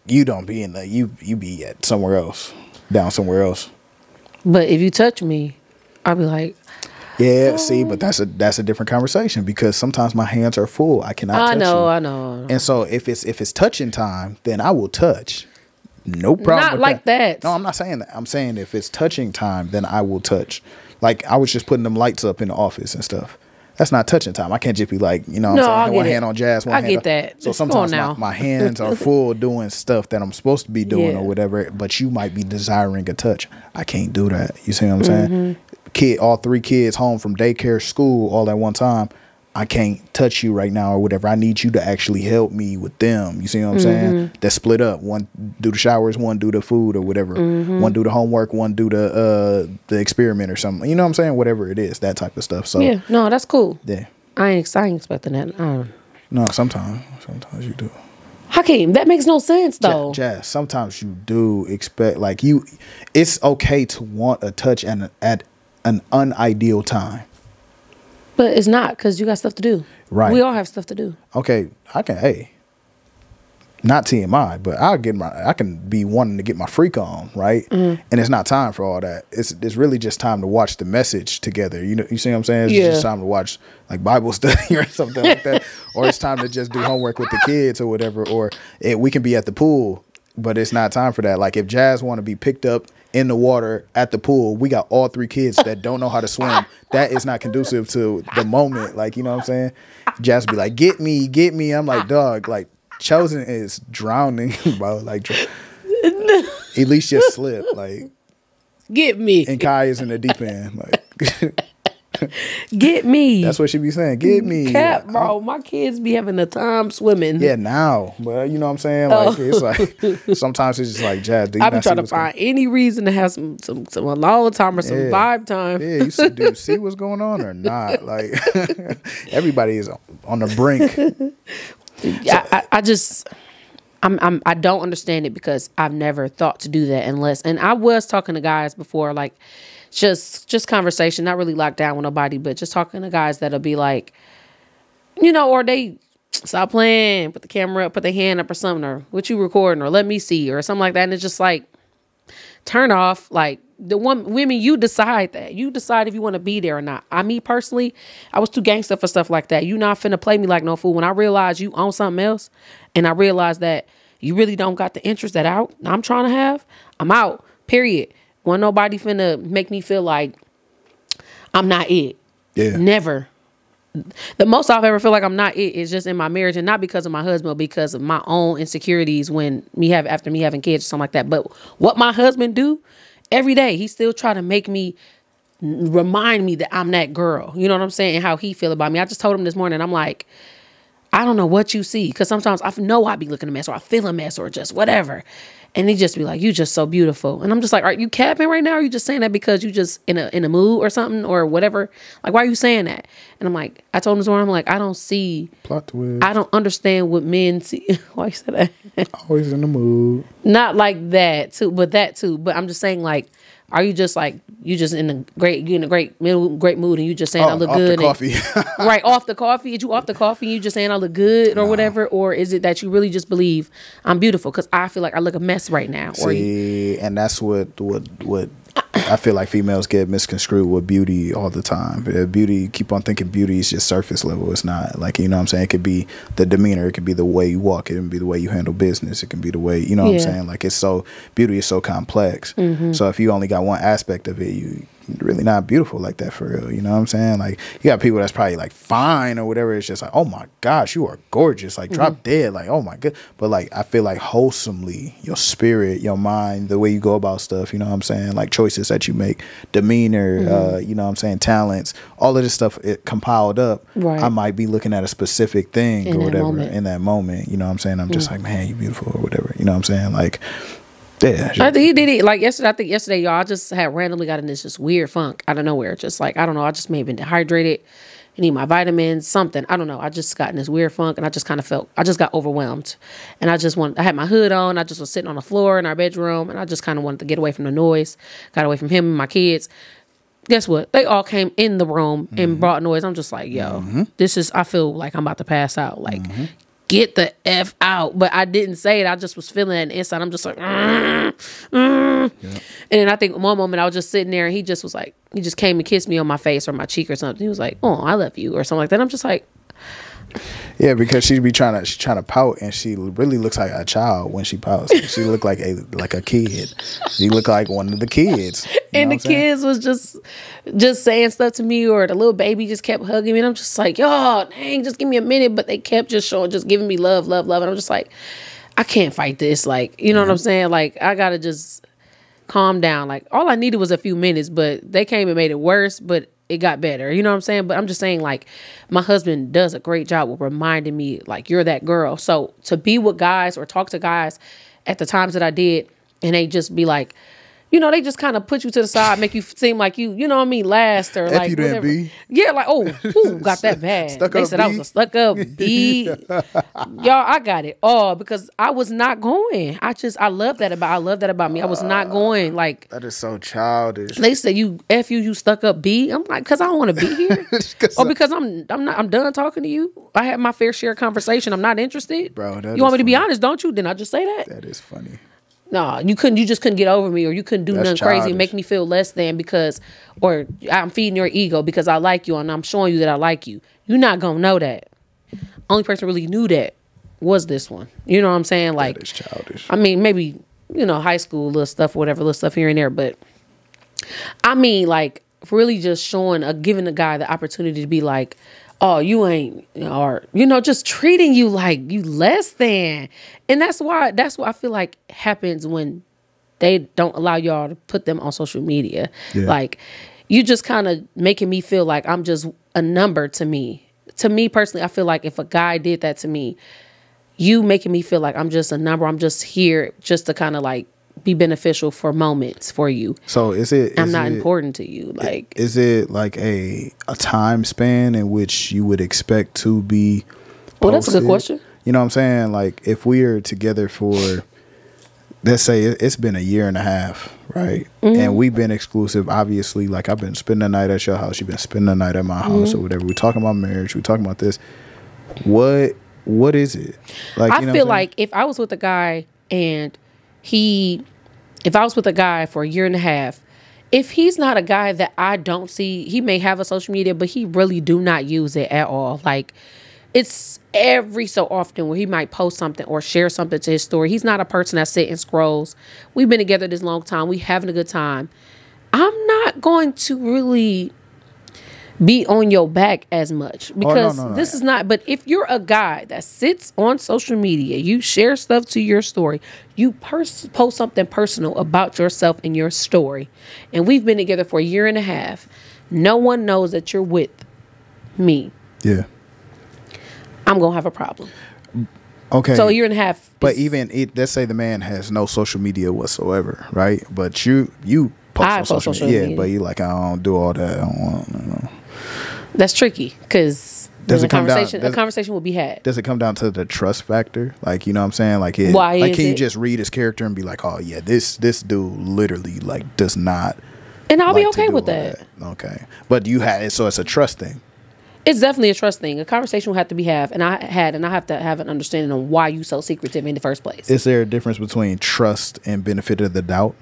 You don't be in the, you be at somewhere else, down somewhere else. But if you touch me, I'll be like, yeah, see, but that's a different conversation because sometimes my hands are full. I cannot touch you. I know. And so if it's touching time, then I will touch. No problem. Not with like that. No, I'm not saying that. I'm saying if it's touching time, then I will touch. Like I was just putting them lights up in the office and stuff. That's not touching time. I can't just be like, you know what I'm saying? One hand on Jazz, one hand I get that. So sometimes my hands are full doing stuff that I'm supposed to be doing or whatever, but you might be desiring a touch. I can't do that. You see what I'm saying? All 3 kids home from daycare, school, all at one time. I can't touch you right now or whatever. I need you to actually help me with them. You see what I'm saying? They're split up. One do the showers, one do the food or whatever. One do the homework, one do the experiment or something. You know what I'm saying? Whatever it is, that type of stuff. So yeah, no, that's cool. Yeah. I ain't expecting that. No, sometimes you do. Hakeem, that makes no sense though. Jazz, sometimes you do expect like it's okay to want a touch at an unideal time. But it's not because you got stuff to do. Right. We all have stuff to do. Okay, not TMI, but I can be wanting to get my freak on, right? And it's not time for all that. It's really just time to watch the message together. You know, you see what I'm saying? It's just time to watch like Bible study or something like that, or it's time to just do homework with the kids or whatever. Or we can be at the pool, but it's not time for that. Like if Jazz want to be picked up in the water at the pool, we got all 3 kids that don't know how to swim. That is not conducive to the moment. Like, you know what I'm saying? Jazz be like, get me. I'm like, dog, like Chosen is drowning, bro. Like, at least just slip. Like, get me. And Kai is in the deep end. Like, get me. That's what she be saying. Get me. Cap, bro. My kids be having a time swimming. Yeah, now. But you know what I'm saying? Like it's like sometimes it's just like Jazz. I be trying to find any reason to have some alone time or some vibe time. Yeah, do you see what's going on or not? Like everybody is on the brink. I don't understand it because I've never thought to do that and I was talking to guys before, like just conversation, not really locked down with nobody, but just talking to guys that'll be like, you know, or they stop playing, put the camera up, put their hand up or something, or what you recording, or let me see, or something like that. And it's just like, turn off. Like women, you decide that. You decide if you want to be there or not. Me personally, I was too gangster for stuff like that. You not finna play me like no fool. When I realized you own something else, and I realized that you really don't got the interest that I'm trying to have, I'm out. Period. Wasn't nobody finna make me feel like I'm not it. Yeah. Never. The most I've ever feel like I'm not it is just in my marriage, and not because of my husband, but because of my own insecurities after me having kids or something like that. But what my husband do every day, he still try to make me, remind me that I'm that girl. You know what I'm saying? And how he feel about me. I just told him this morning, I'm like, I don't know what you see. Because sometimes I know I be looking a mess, or I feel a mess, or just whatever. And he just be like, you just so beautiful. And I'm just like, are you capping right now? Or are you just saying that because you just in a mood or something or whatever? Like, why are you saying that? And I'm like, I told him this morning, I'm like, I don't see. Plot twist. I don't understand what men see. Why you said that? Always in the mood. Not like that too, but that too. But I'm just saying, like, are you just like, you in a great mood, and you just saying I look good? Off the coffee. Right, off the coffee. Is you off the coffee and you just saying I look good or whatever? Or is it that you really just believe I'm beautiful? Because I feel like I look a mess right now. See, and that's what I feel like females get misconstrued with beauty all the time. Beauty, keep on thinking beauty is just surface level. It's not. Like, you know what I'm saying? It could be the demeanor. It could be the way you walk. It can be the way you handle business. It can be the way, you know what I'm saying? Like, beauty is so complex. So if you only got one aspect of it, you really not beautiful like that for real. You know what I'm saying? Like, you got people that's probably like fine or whatever. It's just like, oh my gosh, you are gorgeous. Like, drop dead. Like, oh my god. But like, I feel like wholesomely, your spirit, your mind, the way you go about stuff, you know what I'm saying? Like, choices that you make, demeanor, you know what I'm saying? Talents, all of this stuff, it compiled up. Right. I might be looking at a specific thing or whatever in that moment. You know what I'm saying? I'm just like, man, you beautiful or whatever. You know what I'm saying? Like, yeah, I think he did it like yesterday. I think yesterday, y'all, I just had randomly got in this just weird funk out of nowhere. Just like, I don't know, I just may have been dehydrated. I need my vitamins, something. I don't know. I just got in this weird funk, and I just kind of I just got overwhelmed. And I had my hood on. I just was sitting on the floor in our bedroom, and I just kind of wanted to get away from the noise, got away from him and my kids. Guess what? They all came in the room and brought noise. I'm just like, yo, I feel like I'm about to pass out. Like, get the F out. But I didn't say it. I just was feeling it inside. I'm just like, And then I think one moment I was just sitting there, and he just was like, he just came and kissed me on my face or my cheek or something. He was like, oh, I love you, or something like that. I'm just like, yeah, because she's trying to pout, and she really looks like a child when she pouts. She look like a kid. She look like one of the kids. And the kids was just saying stuff to me, or the little baby just kept hugging me, and I'm just like, yo, dang, just give me a minute. But they kept just giving me love, love, love, and I'm just like, I can't fight this. Like, you know what I'm saying? Like, I gotta just calm down. Like, all I needed was a few minutes, but they came and made it worse. But it got better. You know what I'm saying? But I'm just saying, like, my husband does a great job with reminding me, like, you're that girl. So to be with guys or talk to guys at the times that I did, and they just be like, you know, they just kind of put you to the side, make you seem like you know what I mean, last or like whatever. Yeah, like, ooh, got that bad. They said I was a stuck up B. Y'all, I got it all because I was not going. I love that about me. I was not going. Like, that is so childish. They said you stuck up B. I'm like, because I don't want to be here, or because I'm done talking to you. I had my fair share of conversation. I'm not interested. Bro, you want me to be honest, don't you? Then I just say that. That is funny. No, you just couldn't get over me, or you couldn't do nothing crazy and make me feel less than because, or I'm feeding your ego because I like you and I'm showing you that I like you. You're not gonna know that. Only person really knew that was this one. You know what I'm saying? Like, that is childish. I mean, maybe, you know, high school little stuff, whatever, little stuff here and there, but I mean, like, really just giving the guy the opportunity to be like, oh, you ain't, or, you know, just treating you like you less than. And that's why I feel like happens when they don't allow y'all to put them on social media. Yeah. Like, you just kind of making me feel like I'm just a number to me. To me personally, I feel like if a guy did that to me, you making me feel like I'm just a number. I'm just here just to kind of like be beneficial for moments for you. So I'm not important to you. Like, is it like a time span in which you would expect to be posted? Well, that's a good question. You know what I'm saying? Like, if we are together for, let's say it's been a year and a half, right? And we've been exclusive. Obviously, like, I've been spending the night at your house. You've been spending the night at my house or whatever. We're talking about marriage. We're talking about this. What is it? Like, I feel like if I was with a guy and if I was with a guy for a year and a half, if he's not a guy that I don't see, he may have a social media, but he really do not use it at all. Like, it's every so often where he might post something or share something to his story. He's not a person that sits and scrolls. We've been together this long time. We having a good time. I'm not going to really be on your back as much, because this is not. But if you're a guy that sits on social media, you share stuff to your story, you post something personal about yourself in your story, and we've been together for a year and a half, no one knows that you're with me. Yeah, I'm gonna have a problem. Okay. So a year and a half. But let's say the man has no social media whatsoever, right? But you post on social media. Yeah, but you like, I don't do all that. I don't want. That's tricky, because a conversation will be had. Does it come down to the trust factor? Like, you know what I'm saying? Like, can you just read his character and be like, oh yeah, this dude literally like does not. And I'll be okay with that. Okay, but you had it, so it's a trust thing. It's definitely a trust thing. A conversation will have to be had, and I have to have an understanding on why you so secretive in the first place. Is there a difference between trust and benefit of the doubt?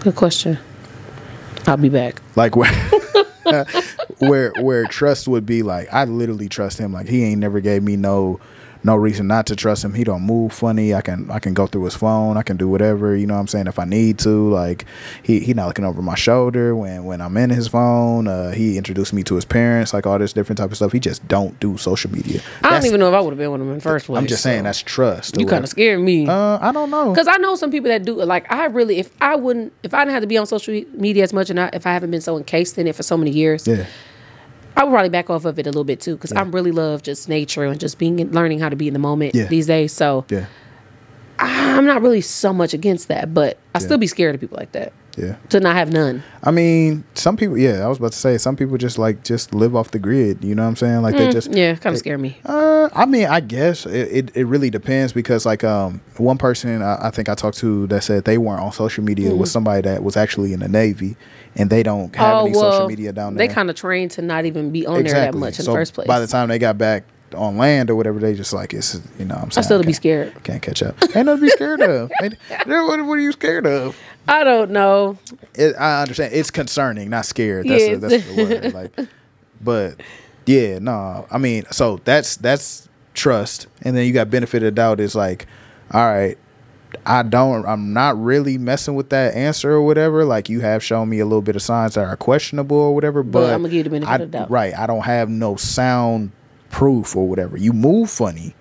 Good question. I'll be back. Like where trust would be like, I literally trust him. Like, he ain't never gave me no reason not to trust him. He don't move funny. I can go through his phone. I can do whatever, you know what I'm saying, if I need to. Like, he not looking over my shoulder when I'm in his phone. He introduced me to his parents, like all this different type of stuff. He just don't do social media. I don't even know if I would have been with him in the first place. I'm just saying, that's trust. You kind of scared me. I don't know, because I know some people that do. Like, I really, if I didn't have to be on social media as much, and if I haven't been so encased in it for so many years, yeah, I would probably back off of it a little bit too, because I really love just nature and just learning how to be in the moment these days. So I'm not really so much against that, but I still be scared of people like that. Yeah, to not have none. I mean, some people. Yeah, I was about to say, some people just live off the grid. You know what I'm saying? Like, they just kind of scare me. I mean, I guess it really depends, because like one person I think I talked to that said they weren't on social media was somebody that was actually in the Navy, and they don't have any social media down there. They kind of trained to not even be on there that much in the first place. By the time they got back on land or whatever, they just like, it's, you know what I'm saying, I still be scared. Can't catch up. Ain't nothing to be scared of. What are you scared of? I don't know. I understand. It's concerning, not scared. That's the word. Like, but yeah, no. I mean, so that's trust, and then you got benefit of doubt. Is like, all right, I'm not really messing with that answer or whatever. Like, you have shown me a little bit of signs that are questionable or whatever, but I'm gonna give you the benefit of doubt. Right. I don't have no sound proof or whatever. You move funny,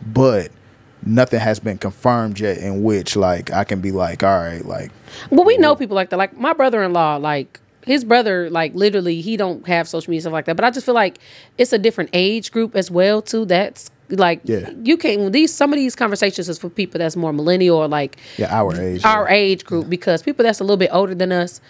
but nothing has been confirmed yet in which, like, I can be like, all right, like. Well, we know people like that. Like, my brother-in-law, like, his brother, like, literally, he don't have social media, stuff like that. But I just feel like it's a different age group as well too. That's like, you can't. Some of these conversations is for people that's more millennial, or like our age group, because people that's a little bit older than us,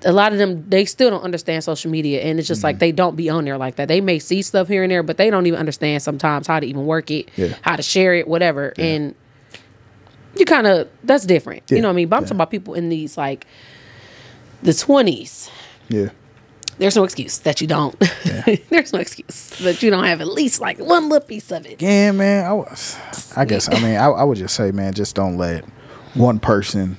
a lot of them, they still don't understand social media, and it's just like they don't be on there like that. They may see stuff here and there, but they don't even understand sometimes how to even work it, how to share it, whatever. And you kind of, that's different. You know what I mean? But I'm talking about people in these, like, the 20s. Yeah. There's no excuse that you don't. There's no excuse that you don't have at least like one little piece of it. Yeah, man. I guess, I mean, I would just say, man, just don't let one person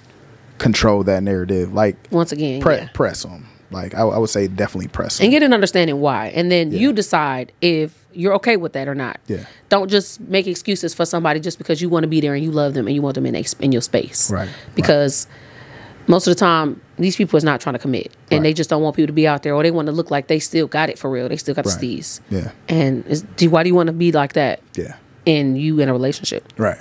control that narrative. Like, once again, press them. Like, I would say definitely press them. And get an understanding why. And then you decide if you're okay with that or not. Yeah. Don't just make excuses for somebody just because you want to be there and you love them and you want them in your space. Right. Because most of the time, these people is not trying to commit, and they just don't want people to be out there, or they want to look like they still got it for real. They still got the steez. Yeah. And why do you want to be like that? Yeah. And you in a relationship. Right.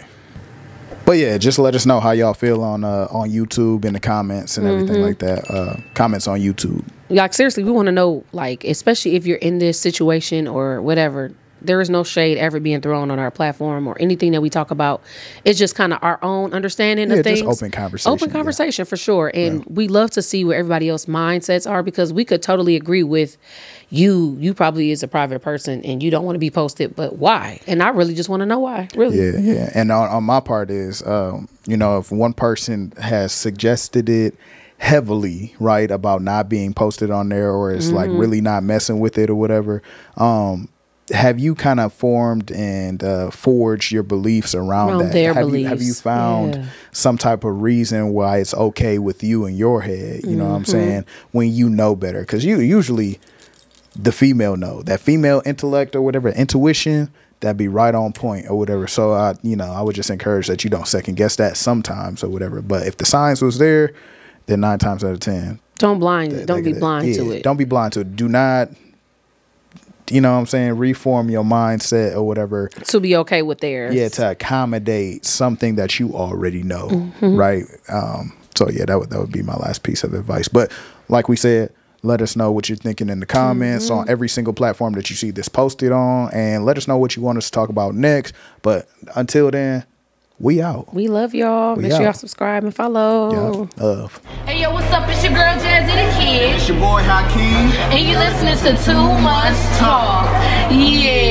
But yeah, just let us know how y'all feel on YouTube in the comments and everything like that. Comments on YouTube. Like, seriously, we want to know, like, especially if you're in this situation or whatever. There is no shade ever being thrown on our platform or anything that we talk about. It's just kind of our own understanding of things. Just open conversation. Open conversation for sure. And we love to see where everybody else's mindsets are, because we could totally agree with you. You probably is a private person and you don't want to be posted, but why? And I really just want to know why. Really. Yeah, yeah. And on my part is, you know, if one person has suggested it heavily, right, about not being posted on there, or it's like really not messing with it or whatever, have you kind of formed and forged your beliefs around that? Have you found some type of reason why it's okay with you in your head? You know what I'm saying? When you know better, because you usually the female know that female intellect or whatever, intuition, that'd be right on point or whatever. So I would just encourage that you don't second guess that sometimes or whatever. But if the signs was there, then 9 times out of 10, Don't be blind to it. Don't be blind to it. Do not, you know what I'm saying, reform your mindset or whatever. To be okay with theirs. Yeah, to accommodate something that you already know, right? So yeah, that would be my last piece of advice. But like we said, let us know what you're thinking in the comments on every single platform that you see this posted on, and let us know what you want us to talk about next. But until then, we out. We love y'all. Make sure y'all subscribe and follow. Love. Hey, yo, what's up? It's your girl, Jazzy the Kid. It's your boy, Hakeem. And you listening to Too Much Talk. Yeah.